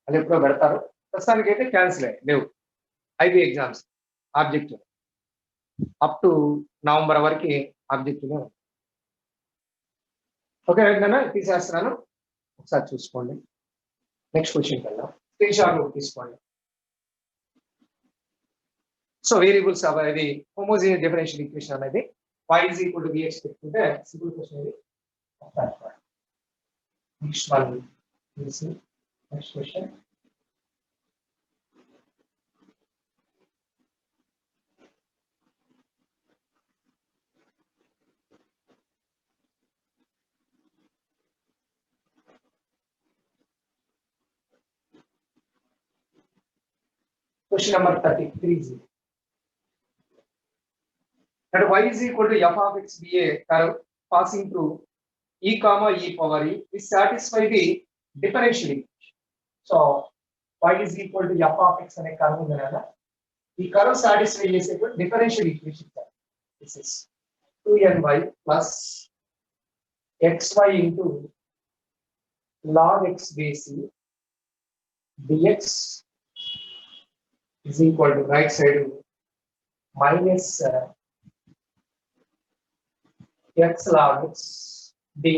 అది ఎప్పుడో పెడతారు. ప్రస్తుతానికి అయితే క్యాన్సిల్ అయ్యాయి, లేవు IP exams. Objective up to November వరకు ఆబ్జెక్టివ్. ఓకే అయినా తీసేస్తున్నాను, ఒకసారి చూసుకోండి. నెక్స్ట్ క్వశ్చన్ వెళ్దాం. స్క్రీన్ షాట్ తీసుకోండి. సో వేరియబుల్స్ అనేది హోమోజీనియస్ డిఫరెన్షియల్ ఈక్వేషన్ అనేది y is equal to vx పెట్టుకుంటే సింపుల్ క్వశ్చన్ ఇది. Next one next question. Question number 33. That y is equal to f of x be a curve passing through e comma e power e is satisfy the differential equation. So y is equal to f of x అనే కర్వ్ ఉంది కదా, ఈ కర్వ్ సాటిస్ఫై చేసేటువంటి differential equation. This is 2ny plus xy into log x base e dx is equal to right side minus x log x dy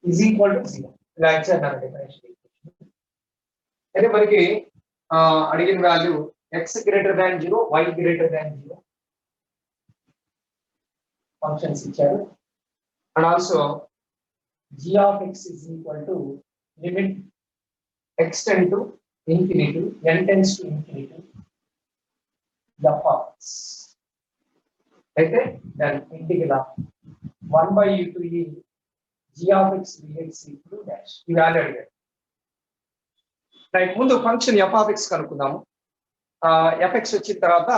is equal to 0. ఇలా ఇచ్చారు నా డిఫరెన్షియల్ ఈక్వేషన్. అయితే మనకి అడిగిన value x greater than 0, y greater than 0 functions ఇచ్చారు. And also g of x is equal to limit x tend to infinity, n tends to infinity, f of x. అయితే దాని integral 1 by u to e g of x dx equal dash. ఈ వాల్యూ అడిగారు. రైట్, ముందు ఫంక్షన్ f of x కనుక్కుందాము. fx వచ్చిన తర్వాత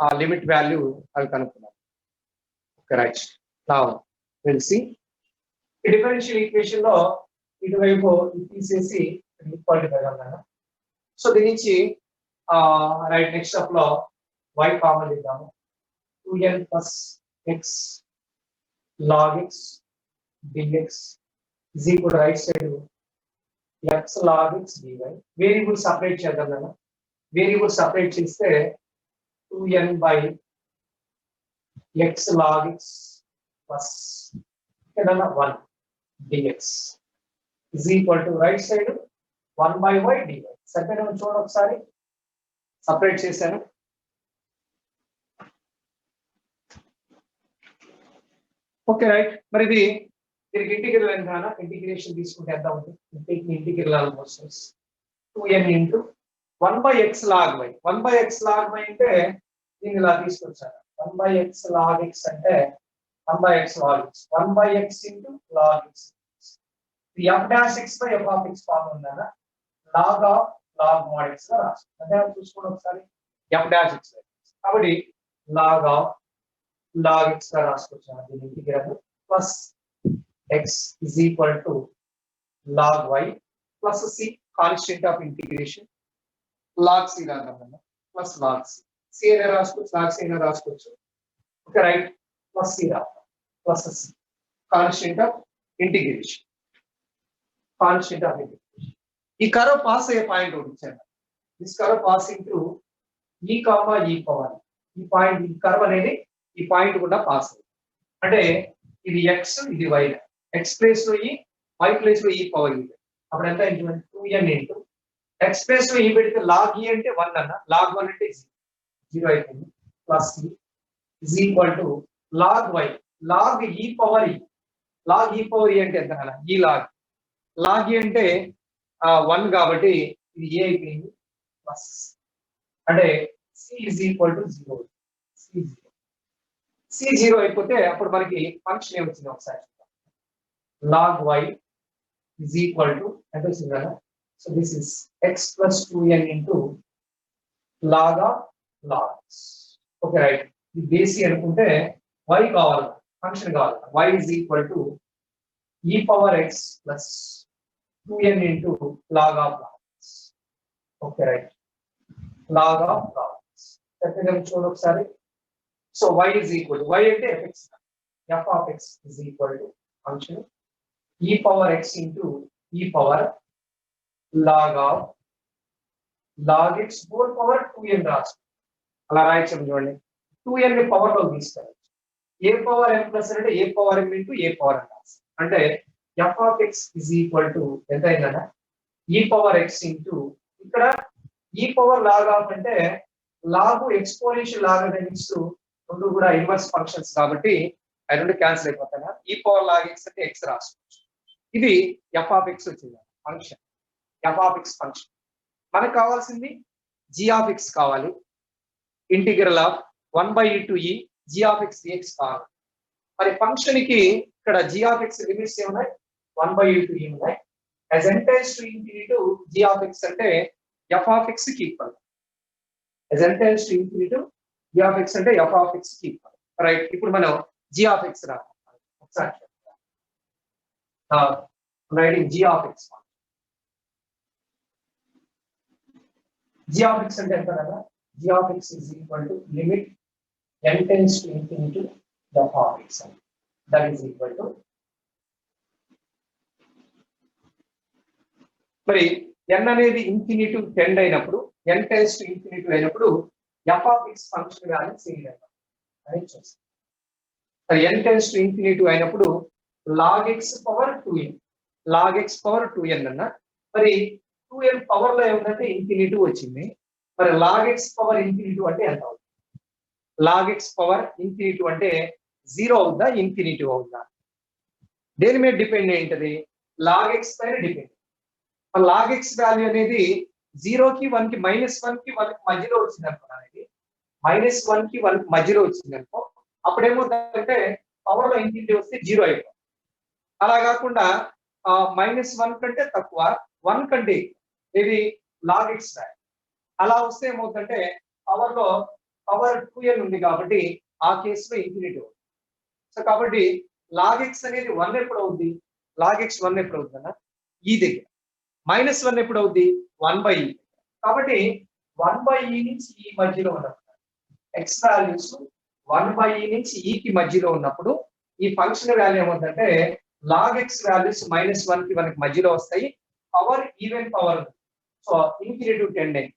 ఆ లిమిట్ వాల్యూ అవి కనుక్కుందాం. Okay right, now will see. ఈ డిఫరెన్షియల్ ఈక్వేషన్ లో ఇటువైపు తీసేసి ఈక్వాలిటీ పెడదాం. సో దీని నుంచి రైట్ నెక్స్ట్ స్టెప్ లో y కామన్ ఇద్దాము. 2n plus x log x dx is equal to right side x log x dy. Variable separate చేద్దాం కదా. వేరియబుల్ సపరేట్ చేస్తే 2n by x log x plus 1 dx is equal to right side 1 by y dy. సరిపోయిన చూడండి ఒకసారి, సపరేట్ చేశాను. ఓకే రైట్, మరి ఇది దీనికి ఇంటిగ్రల్ ఎంత? ఇంటిగ్రేషన్ తీసుకుంటే ఎంత ఉంటుంది? Integral almost 2n into 1 by x log y. 1 by x log y అంటే దీన్ని ఇలా తీసుకొచ్చాను. 1 by x log x అంటే 1 by x log x. 1 by x into log x. The f dash x by f of x form ఉందా? log of log mod x గా రాస్తాం. అంటే చూసుకోండి ఒకసారి, f dash x. కాబట్టి log of log x గా రాసుకొచ్చాను. దీని integral plus x is equal to log y plus c constant of integration log c రాద్దాం ప్లస్ log c. c అయినా రాసుకోవచ్చు, log c అయినా రాసుకోవచ్చు. ఓకే రైట్, ప్లస్ c రాద్దాం plus c constant of integration. Constant of integration. ఈ కర్వ్ పాస్ అయ్యే పాయింట్ ఒకటి ఇచ్చాను. This curve passing through e comma e power. ఈ పాయింట్, ఈ కర్వ్ అనేది ఈ పాయింట్ కూడా పాస్ అయ్యింది. అంటే ఇది x, ఇది y. x ప్లేస్ లో e, y ప్లేస్ లో e పవర్ e. అప్పుడు ఎంత? 2n ఇంటూ x ప్లేస్ లో e పెడితే log e అంటే 1 అన్న, log 1 అంటే 0 అయిపోయింది. Plus e is equal to log y, log e power e. log e power e అంటే ఎంత అన్న? e log e అంటే 1 కాబట్టి ఇది ఏ అయిపోయింది. ప్లస్ అంటే c is equal to 0. c 0 అయిపోతే అప్పుడు మనకి ఫంక్షన్ ఏమొచ్చింది ఒకసారి. log y is equal to అంటే వచ్చింది కదా. So this is x plus 2n into log of log x. Okay right. ఇది బేసి అనుకుంటే y కావాలి, ఫంక్షన్ కావాలి. y is equal to e power x plus 2n into log of log x. Okay right. log of log x. చెప్పండి చూడండి ఒకసారి. So y is equal to y అంటే fx, f of x is equal to function e power x into e power log of log x whole power 2n రాసు. అలా రాయొచ్చు చూడండి. 2n ని పవర్ లో తీసుకోవచ్చు. a power m plus అంటే a power m into a power n రాసు. అంటే f of x is equal to ఎంత అయిందన్న e power x into ఇక్కడ e power log of అంటే log ఎక్స్పోనెన్షియల్ లాగరిథమిక్స్ రెండు కూడా ఇన్వర్స్ ఫంక్షన్స్ కాబట్టి అవి రెండు క్యాన్సిల్ అయిపోతాయి. e power log x అంటే x రాసుకోవచ్చు. ఇది f of x వచ్చింది function, f of x function. మనకు కావాల్సింది g of x కావాలి. Integral of 1/e to e g of x dx కావాలి. మరి ఫంక్షన్ కి ఇక్కడ g of x లిమిట్స్ ఏమున్నాయి? 1/e to e ఉన్నాయి. as n tends to infinity to g of x అంటే f of x కి equal. as n tends to infinity to g of x అంటే f of x కి ఈక్వల్. రైట్. ఇప్పుడు మనం g of x రాయాలి. ఒకసారి writing g of x. g of x అంటే ఎంత కదా? g of x is equal to limit n tends to infinity to f of x. That is equal to మరి n అనేది ఇన్ఫినిటీ టెండ్ అయినప్పుడు, n tends to infinity అయినప్పుడు f of x function value same అని చూస్తాం. మరి n tends to infinity అయినప్పుడు log x power 2n, log x power 2n అన్న. మరి 2n పవర్ లో ఏముందంటే ఇన్ఫినిటీ వచ్చింది. మరి log x పవర్ ఇన్ఫినిటీ అంటే ఎంత అవుతుంది? log x పవర్ ఇన్ఫినిటీ అంటే 0 అవుతుందా, ఇన్ఫినిటీ అవుతుందా? దేని మీద డిపెండ్ అయ్యింటది? log x పైన డిపెండ్. log x వాల్యూ అనేది 0 కి 1 కి -1 కి 1 కి మధ్యలో వచ్చింది అనుకున్నాను. ఇది -1 కి 1 కి మధ్యలో వచ్చింది అనుకో, అప్పుడు ఏమవుతుందంటే పవర్ లో ఇన్ఫినిటీ వస్తే 0 అయిపోతుంది. అలా కాకుండా -1 కంటే తక్కువ, 1 కంటే ఇది log x వాల్యూ. అలా వస్తే ఏమవుతుందంటే పవర్ లో పవర్ 2n ఉంది కాబట్టి ఆ కేసులో ఇన్ఫినిటీ అవుతుంది. సో కాబట్టి log x అనేది 1 ఎప్పుడు అవుద్ది? log x 1 ఎప్పుడు అవుతుంది అన్న? ఈ దగ్గర. -1 ఎప్పుడు అవుద్ది? 1/e. కాబట్టి 1/e నుంచి e మధ్యలో ఉన్నప్పుడు x వాల్యూస్ 1/e నుంచి e కి మధ్యలో ఉన్నప్పుడు ఈ ఫంక్షన్ వాల్యూ ఏమవుతుందంటే log x వాల్యూస్ -1 కి 1 కి మధ్యలో వస్తాయి. Power even power. So infinity tend అయింది.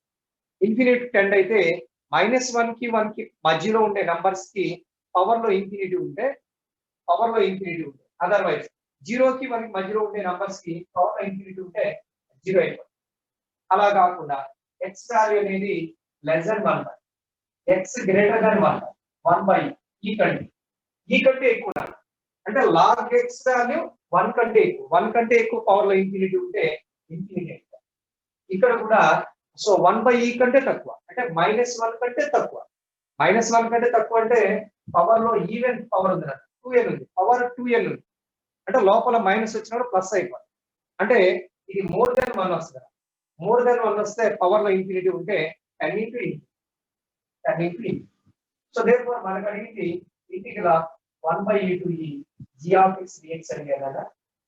ఇన్ఫినిటీ టెండ్ అయితే -1 కి 1 కి మధ్యలో ఉండే నంబర్స్ కి పవర్ లో ఇన్ఫినిటీ ఉంటే అదర్వైజ్ 0 కి 1 కి మధ్యలో ఉండే నంబర్స్ కి పవర్ లో ఇన్ఫినిటీ ఉంటే 0 అయిపోతుంది. అలా కాకుండా x వాల్యూ అనేది less than 1, x greater than 1/e ఈ కంటే ఎక్కువ అంటే log x వాల్యూ 1 కంటే ఎక్కువ, 1 కంటే ఎక్కువ పవర్ లో ఇన్ఫినిటీ ఉంటే ఇన్ఫినిటీ అయిపోతుంది. ఇక్కడ కూడా సో 1/e కంటే తక్కువ అంటే -1 కంటే తక్కువ. -1 కంటే తక్కువ అంటే పవర్ లో ఈవెన్ పవర్ ఉంది, 2n ఉంది, పవర్ 2n ఉంది. అంటే లోపల మైనస్ వచ్చినప్పుడు ప్లస్ అయిపోతుంది. అంటే ఇది మోర్ దెన్ 1 వస్తుంది. మోర్ దెన్ 1 వస్తే పవర్ లో ఇన్ఫినిటీ ఉంటే 10 into infinity. సో దేర్ఫోర్ మనకు అడిగింది integral of 1/e to e g of x dx అడిగాను కదా.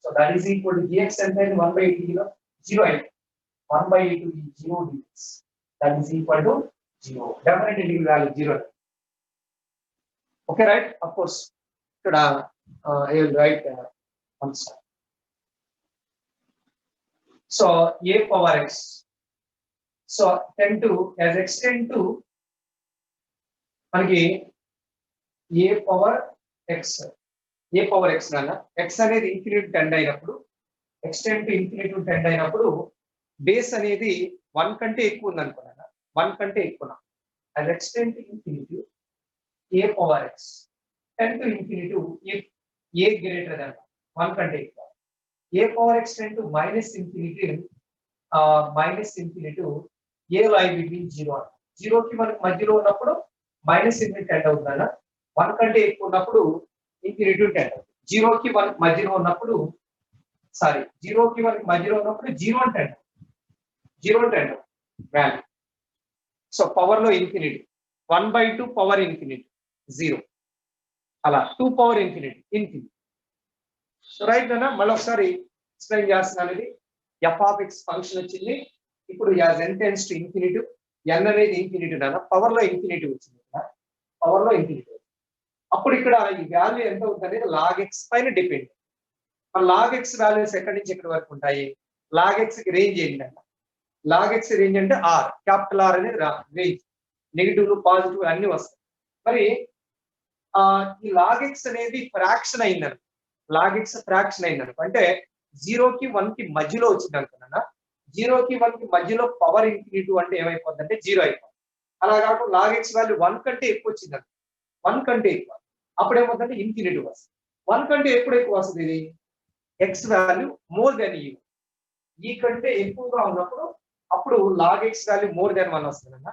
So that is equal to gx అంటే 1/e to e లో 0 అయితే 1/e to e 0 dx that is equal to 0. Definite integral value 0. Okay, right? Of course, ఇక్కడ I will write one side. So a power x. So tend to as x tend to మనకి a power x నాన్న x అనేది ఇన్ఫినిటీ టెండ్ అయినప్పుడు, x tend to infinity tend అయినప్పుడు బేస్ అనేది 1 కంటే ఎక్కువ ఉంది అనుకున్నాను. 1 కంటే ఎక్కువ as x tend to infinity a power x tend to infinity if a greater than 1 కంటే ఎక్కువ. a power x tend to minus infinity a lie between 0 కి మనకి మధ్యలో ఉన్నప్పుడు మైనస్ ఇన్ఫినిటీ టెండ్ అవుతుందన్న. 1 కంటే ఎక్కువ ఉన్నప్పుడు ఇన్ఫినిటీ టెండ్ అవుతుంది. 0 కి 1 మధ్యలో ఉన్నప్పుడు సారీ 0కి 1కి మధ్యలో ఉన్నప్పుడు 0 అంటే 10 వాల్యూ. సో పవర్ లో ఇన్ఫినిటీ 1/2 పవర్ ఇన్ఫినిటీ 0, అలా 2 పవర్ ఇన్ఫినిటీ. సో రైట్ అన్న, మళ్ళీ ఒకసారి ఎక్స్ప్లెయిన్ చేస్తున్నాను. ఇది ఎఫ్ ఆఫ్ ఎక్స్ ఫంక్షన్ వచ్చింది. ఇప్పుడు as n tends to infinity, n అనేది ఇన్ఫినిటీ అన్న, పవర్ లో ఇన్ఫినిటీ వచ్చింది కదా, పవర్ లో ఇన్ఫినిటీ. అప్పుడు ఇక్కడ ఈ వాల్యూ ఎంత అవుతుంది అనేది లాగ్ ఎక్స్ పైన డిపెండ్. లాగ్ ఎక్స్ వాల్యూస్ ఎక్కడి నుంచి ఎక్కడి వరకు ఉంటాయి? లాగ్ ఎక్స్ కి రేంజ్ ఏంటంటే, లాగ్ ఎక్స్ రేంజ్ అంటే ఆర్, క్యాపిటల్ ఆర్ అనేది రేంజ్, నెగిటివ్ పాజిటివ్ అన్ని వస్తాయి. మరి ఈ లాగ్ ఎక్స్ అనేది ఫ్రాక్షన్ అయిందనుకో, లాగ్ ఎక్స్ ఫ్రాక్షన్ అయిందనుకో అంటే 0కి 1కి మధ్యలో వచ్చింది అనుకున్నా, 0కి 1కి మధ్యలో పవర్ ఇన్ఫినిటీ అంటే ఏమైపోతుంది అంటే 0 అయిపోతుంది. అలా కాకుండా లాగ్ ఎక్స్ వాల్యూ 1 కంటే ఎక్కువ వచ్చింది అనుకో, 1 కంటే ఎక్కువ, అప్పుడు ఏమవుతుందంటే ఇన్ఫినిటీ వస్తుంది. 1 కంటే ఎప్పుడు ఎక్కువ వస్తుంది? ఇది ఎక్స్ వాల్యూ మోర్ దెన్ ఈ కంటే ఎక్కువగా ఉన్నప్పుడు అప్పుడు log x value more than 1 వస్తుంది అన్న.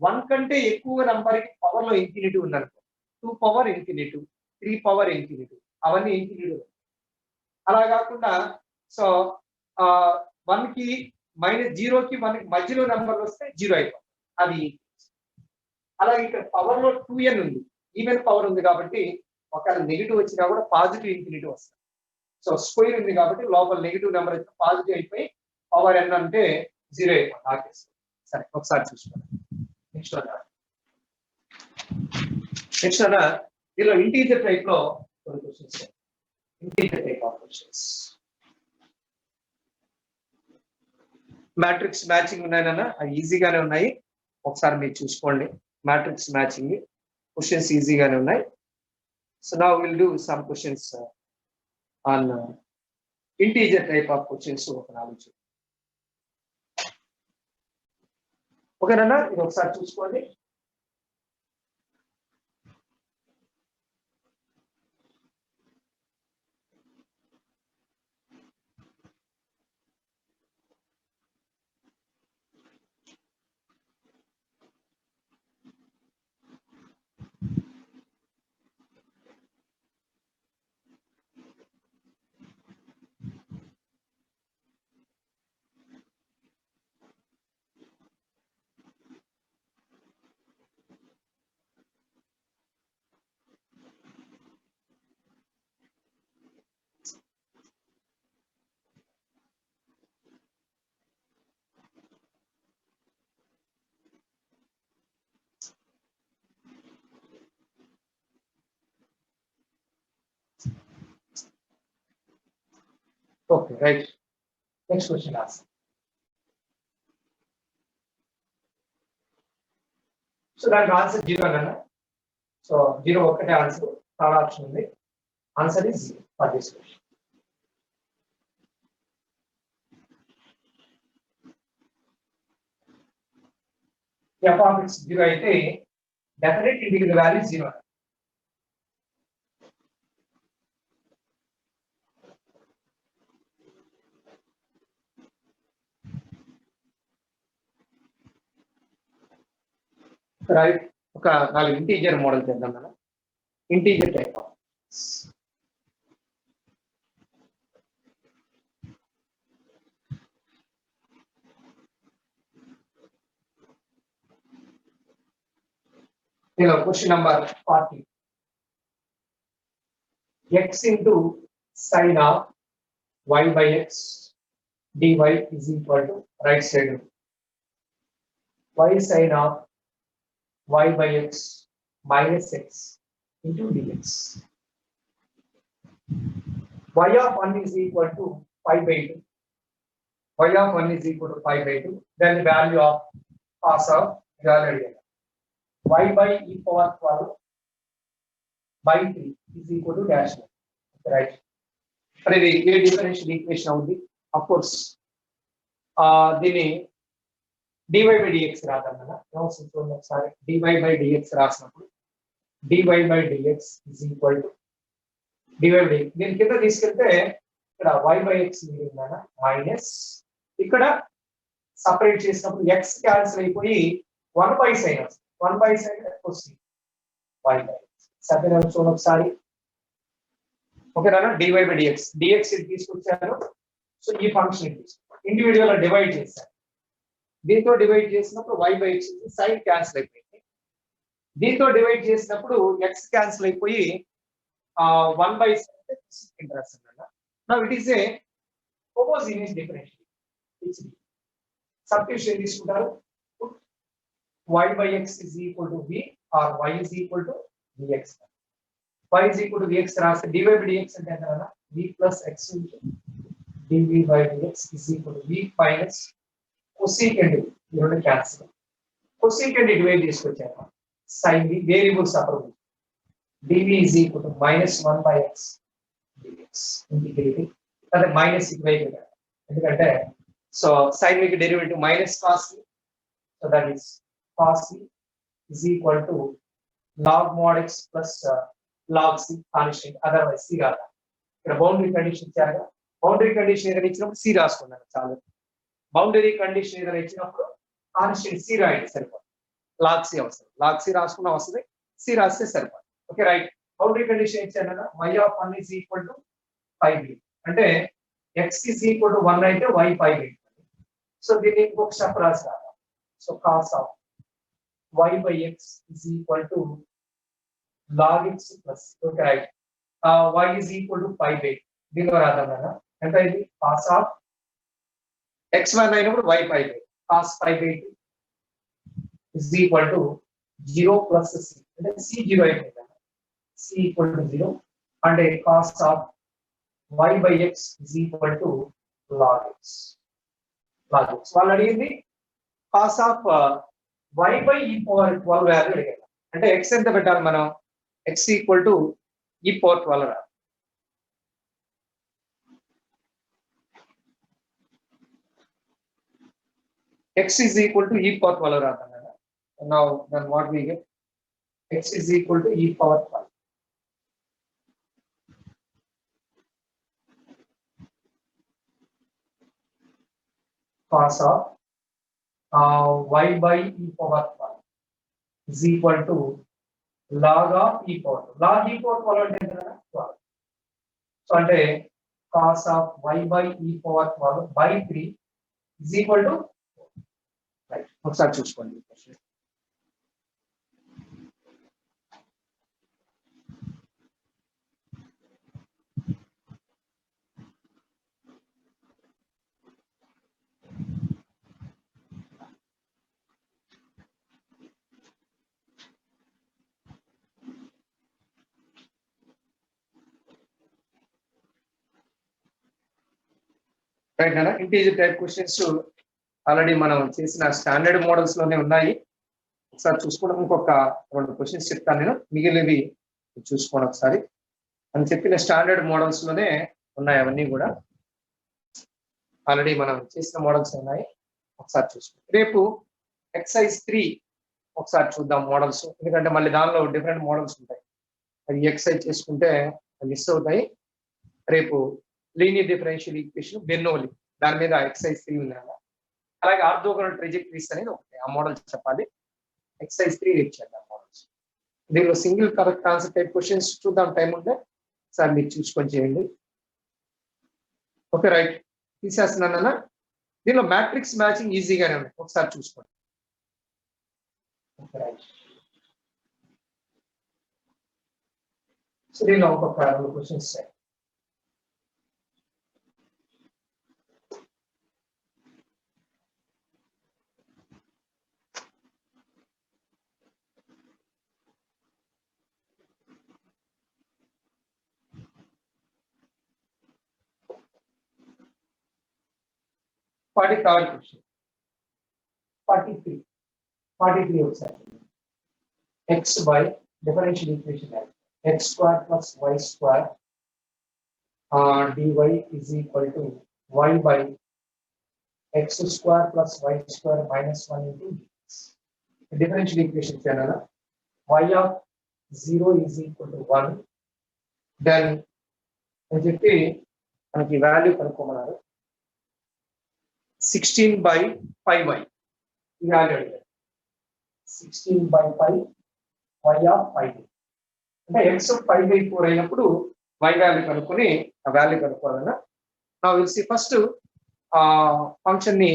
1 కంటే ఎక్కువ నంబర్ కి పవర్ లో ఇన్ఫినిటీ ఉందనుకో, 2 పవర్ ఇన్ఫినిటీ, 3 పవర్ ఇన్ఫినిటీ, అవన్నీ ఇన్ఫినిటీ. అలా కాకుండా సో 1కి -0కి 1కి మధ్యలో నెంబర్లు వస్తే 0 అయిపోతుంది, అది. అలాగే ఇక్కడ పవర్ లో 2n ఉంది, ఈవెన్ పవర్ ఉంది కాబట్టి ఒకవేళ నెగిటివ్ వచ్చినా కూడా పాజిటివ్ ఇన్ఫినిటీ వస్తుంది. సో స్క్వేర్ ఉంది కాబట్టి లోపల నెగిటివ్ నెంబర్ అయితే పాజిటివ్ అయిపోయి పవర్ n అంటే 0 అయిపోతుంది ఆకేసి. సరే ఒకసారి చూసుకోండి. నెక్స్ట్ అన్న దీనిలో ఇంటీజర్ టైప్ లో కొన్ని questions, integer type of questions. Matrix matching ఉన్నాయన్న, అవి ఈజీగానే ఉన్నాయి, ఒకసారి మీరు చూసుకోండి. మ్యాట్రిక్స్ మ్యాచింగ్ క్వశ్చన్స్ ఈజీగానే ఉన్నాయి. So now will do some questions on integer type of questions. ఒక 4 ఓకేనా, ఇది ఒకసారి చూసుకోండి. Okay right, next question answer. So దానికి ఆన్సర్ 0 అన్న. సో 0 ఒక్కటే ఆన్సర్, థర్డ్ ఆప్షన్ ఉంది. Answer is 0 for this question. F of X 0 అయితే డెఫినెట్ ఇంటిగ్రల్ వాల్యూ 0. రైట్, ఒక 4 ఇంటీజర్ మోడల్ చేద్దాం మనం. Integer type of question number 40. x into sin of y by x dy is equal to right side y sin of y by x minus x into dx. Y of 1 is equal to 5/2. Y of 1 is equal to 5/2. Then the value of cos of y by e power 12 by 3 is equal to dash. Right. This is a differential equation. Of course, దీన్ని dy by dx రాద్దాం. ఒకసారి dy by dx రాసినప్పుడు dy by dx is equal to dy by dx. దీని కింద తీసుకెళ్తే ఇక్కడ y by x మిగిలిందన్న మైనస్, ఇక్కడ సపరేట్ చేసినప్పుడు x క్యాన్సిల్ అయిపోయి 1 by sin వస్తుంది. 1 by sin వస్తుంది y by x. సపరేట్ చూడండి ఒకసారి. ఓకేనా, dy by dx, dx ఇది తీసుకొచ్చాను, సో ఈ ఫంక్షన్ ఇండివిజువల్ డివైడ్ చేశారు. దీంతో డివైడ్ చేసినప్పుడు y by x sign cancel అయిపోయింది. దీంతో డివైడ్ చేసినప్పుడు x క్యాన్సిల్ అయిపోయి 1 బై ఇంట్రెస్ట్ అన్నమాట. Now it is a homogeneous differential. Substitution తీసుకుంటారు. y by x is equal to v or y is equal to vx. y is equal to vx రాస్తే dy by dx అంటే ఎంత అన్న v plus x into dv by dx is equal to v minus cosecant ఈ రెండు క్యాన్సిల్. cosecant డివైడ్ తీసుకొచ్చాను sin v వేరియబుల్స్ అప్పుడు dv is equal to minus 1 by x dx integrating అదే మైనస్ ఇటువైపు ఎందుకంటే సో sin v కి derivative minus cos v, so that is cos v is equal to log mod x plus log c constant otherwise c రాదా. ఇక్కడ బౌండరీ కండిషన్ ఇచ్చారు. బౌండరీ కండిషన్ ఏదైనా ఇచ్చినప్పుడు c రాసుకున్నాను చాలు. బౌండరీ కండిషన్ ఏదైనా ఇచ్చినప్పుడు కాన్స్టెంట్ c రాయండి సరిపోతుంది. log c అవసరం, log c రాసుకున్నా వస్తుంది, c రాస్తే సరిపోతుంది. Okay right. బౌండరీ కండిషన్ ఇచ్చాను కదా y of 1 is equal to 5b అంటే x is equal to 1 అయితే y 5b. సో దీన్ని ఇంకొక స్టెప్ రాస్తాను. So cos of y by x is equal to log x plus okay right y is equal to 5 దీనిలో రాద్దాం కదా ఎంత ఇది cos of x1 అయినప్పుడు y 5 cos 5 is equal to 0 plus c అంటే c 0 అయిపోయింది కదా c equal to 0 అంటే cos of y by x is equal to log x. వాళ్ళు అడిగింది cos of y by e power 12 value అడిగారు. అంటే x ఎంత పెట్టాలి మనం x equal to e power 12 రా. x is equal to e power 12 రాద్దాం కదా. Now then what we get x is equal to e power 12 cos of y by e power 12 is equal to log of e power 12. Log e power 12 అంటే ఎంత కదా 12. సో అంటే cos of y by e power 12 by 3 is equal to right. ఒకసారి చూసుకోండి. రైట్ అన్న ఇంటీజర్ టైప్ క్వశ్చన్స్ ఆల్రెడీ మనం చేసిన స్టాండర్డ్ మోడల్స్ లోనే ఉన్నాయి. ఒకసారి చూసుకోవడం ఇంకొక 2 క్వశ్చన్స్ చెప్తాను నేను, మిగిలినవి చూసుకోండి ఒకసారి. అని చెప్పిన స్టాండర్డ్ మోడల్స్ లోనే ఉన్నాయి అవన్నీ కూడా ఆల్రెడీ మనం చేసిన మోడల్స్ ఉన్నాయి. ఒకసారి చూసుకోండి. రేపు ఎక్సైజ్ 3 ఒకసారి చూద్దాం మోడల్స్, ఎందుకంటే మళ్ళీ దానిలో డిఫరెంట్ మోడల్స్ ఉంటాయి. అవి ఎక్సైజ్ చేసుకుంటే మిస్ అవుతాయి. రేపు లీనియర్ డిఫరెన్షియల్ ఈక్వేషన్ బెర్నౌలీ దాని మీద ఎక్సైజ్ 3 ఉంది. అలాగే ఆర్థోగోనల్ ట్రాజెక్టరీస్ అనేది ఒకటి ఆ మోడల్ చెప్పాలి. ఎక్సైజ్ 3 రేపు చేద్దాం మోడల్స్. దీనిలో single correct answer type questions చూద్దాం టైం ఉంటే సార్ మీరు చూసుకొని చేయండి. ఓకే రైట్ తీసేస్తున్నానన్నా. దీనిలో మ్యాట్రిక్స్ మ్యాచింగ్ ఈజీగానే ఉంది, ఒకసారి చూసుకోండి. Okay right. సో దీనిలో ఒక్కొక్క 2 క్వశ్చన్స్ థర్డ్ క్వశ్చన్ 43 ఒకసారి x by differential equation x square plus y square dy is equal to y by x square plus y square minus 1 into dx. Differential equation channel y of 0 is equal to 1 then అని చెప్పి మనకి వాల్యూ కనుక్కోమన్నారు. 16 by 5y ఈ వాల్యూ అడిగారు. 16 by 5 y of 5 అంటే x 5/4 అయినప్పుడు y వాల్యూ కనుక్కొని ఆ వాల్యూ కనుక్కోవాలన్నా. Now will see first function ని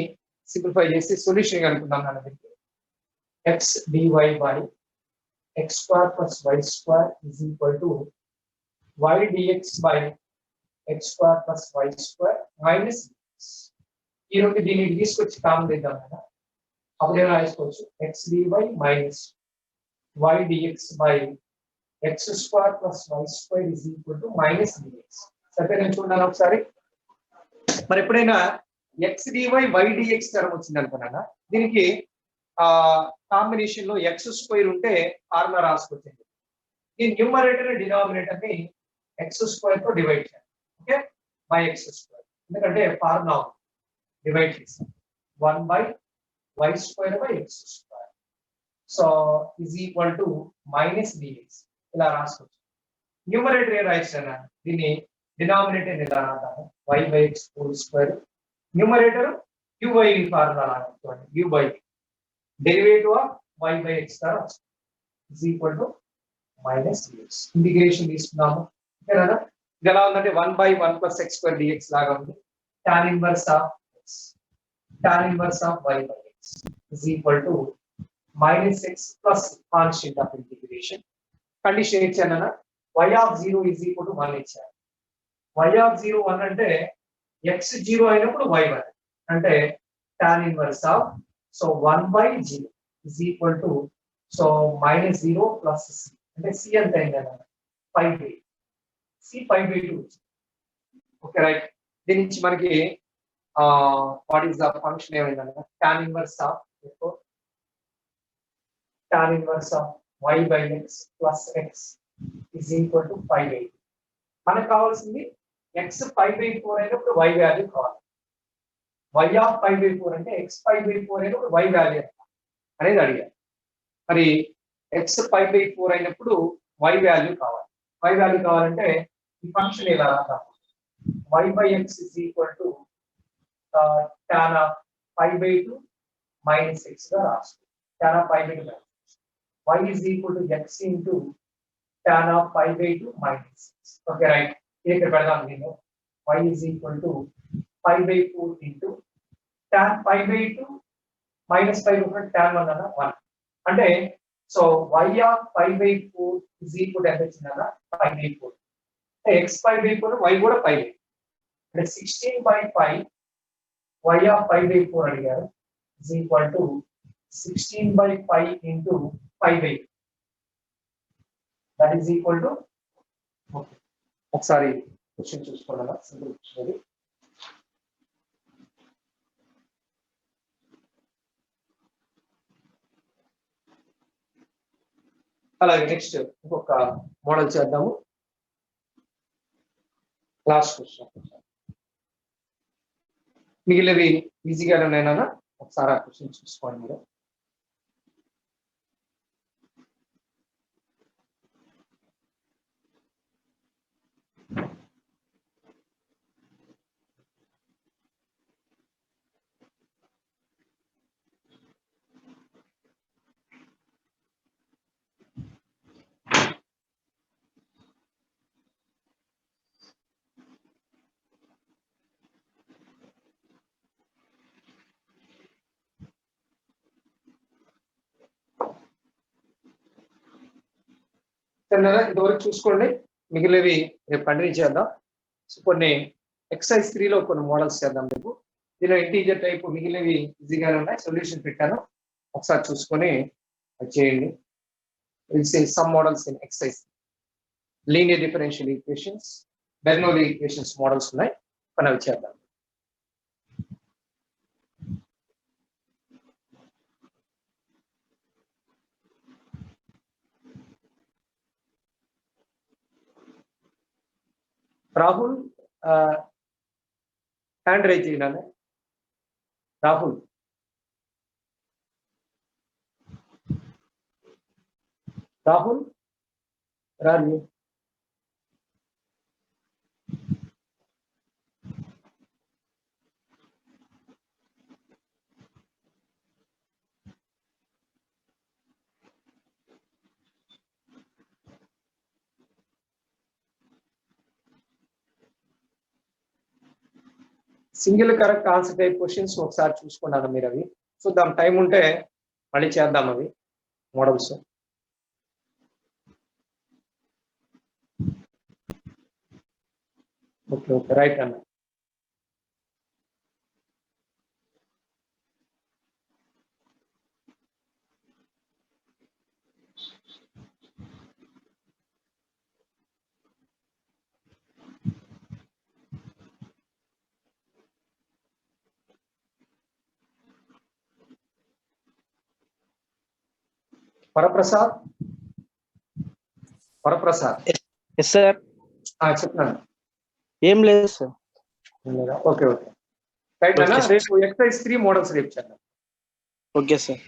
సింప్లిఫై చేసి సొల్యూషన్ కనుక్కుందాం అన్నది x dy by x square plus y square is equal to y dx by x square plus y square minus ఈ రెండు దీన్ని తీసుకొచ్చి కామన్ చేద్దాం కదా అప్పుడు ఏమైనా రాసుకోవచ్చు x dy minus y dx by x square plus y square is equal to minus dx సరే నేను చూడాలి ఒకసారి మరి ఎప్పుడైనా x dy y dx term వచ్చింది అనుకున్నానా దీనికి కాంబినేషన్ లో ఎక్స్ స్క్వేర్ ఉంటే ఫార్ములా రాసుకొచ్చింది ఈ న్యూమరేటర్ డినామినేటర్ ని ఎక్స్ స్క్వేర్ తో డివైడ్ చేయాలి ఓకే బై ఎక్స్ స్క్వేర్ ఎందుకంటే ఫార్ములా డివైడ్ చేస్తాం 1 by y square by x square so is equal to minus dx ఇలా రాసుకోవచ్చు న్యూమరేటర్ ఏం రాయిస్తాను దీన్ని డినామినేటర్ ఇలా రాద్దాము y by x whole square numerator u by formula రాసుకోండి u by derivative of y by x is equal to minus dx integration తీసుకున్నాము ఓకేనా ఇది ఎలా ఉందంటే 1 by 1 plus x square dx లాగా ఉంది tan inverse of x tan inverse of y by x is equal to minus x plus constant of integration condition ఇచ్చానన్నా y of 0 is equal to 1 ఇచ్చాను y of 0 1 అంటే x 0 అయినప్పుడు y 1 అంటే tan inverse of so 1 by 0 is equal to so minus 0 plus c అంటే c ఎంత అయిందన్న 5 by c 5 by 2 okay right దీని నుంచి మనకి వాట్ ఇస్ ద ఫంక్షన్ ఏమైందన్న tan inverse of tan inverse of y by x plus x is equal to 5 by 2 మనకు కావాల్సింది x 5 by 4 అయినప్పుడు y వాల్యూ కావాలి y of 5 by 4 అంటే x 5 by 4 అయినప్పుడు y వాల్యూ అనేది అడిగారు మరి x 5 by 4 అయినప్పుడు y వాల్యూ కావాలి y వాల్యూ కావాలంటే ఈ ఫంక్షన్ ఇలా రాద్దాం y by x is equal to tan of 5 by 2 minus x గా రాసుకో tan of 5 by 2 y is equal to x into tan of 5 by 2 minus 6 okay right ఇక్కడ పెడదాం దీన్ని y is equal to 5 by 4 into tan 5 by 2 minus 5 over tan 1 అన్న 1 అంటే so y of 5 by 4 is equal to ఎంత వచ్చిందన్న 5 by 4 అంటే x 5 by 4 y కూడా 5 అంటే 16 by 5 y of 5 by 4 అడిగారు is equal to 16 by 5 into 5 by 2 that is equal to okay ఒకసారి క్వశ్చన్ చూసుకోవాలా సింపుల్ క్వశ్చన్ అలాగే నెక్స్ట్ ఇంకొక మోడల్ చేద్దాము లాస్ట్ క్వశ్చన్ మిగిలినవి ఈజీగానే ఉన్నాయన్నా ఒకసారి ఆ క్వశ్చన్ చూసుకోండి మీరు ఇంతవరకు చూసుకోండి మిగిలినవి రేపు కంటిన్యూ చేద్దాం సో కొన్ని ఎక్సర్సైజ్ 3లో కొన్ని మోడల్స్ చేద్దాం రేపు దీనిలో ఇంటీజర్ టైప్ మిగిలినవి ఈజీగానే ఉన్నాయి సొల్యూషన్ పెట్టాను ఒకసారి చూసుకొని చేయండి will see some models in exercise linear differential equations Bernoulli equations models ఉన్నాయి కానీ అవి చేద్దాం రాహుల్ హ్యాండ్ రైజ్ చేయాలి రాహుల్ రాహుల్ రాలి single correct answer type questions ఒకసారి చూసుకున్నాను మీరు అవి చూద్దాం, టైం ఉంటే మళ్ళీ చేద్దాం అవి మోడల్స్. ఓకే ఓకే రైట్ అన్న. Varaprasad Varaprasad yes sir. చెప్తున్నాను. ఏం లేదు సార్. ఓకే ఓకే రైట్ అన్న. Okay, sir. రేపు ఎక్సర్సైజ్ 3 మోడల్స్ రేపు చేద్దాం. Okay sir.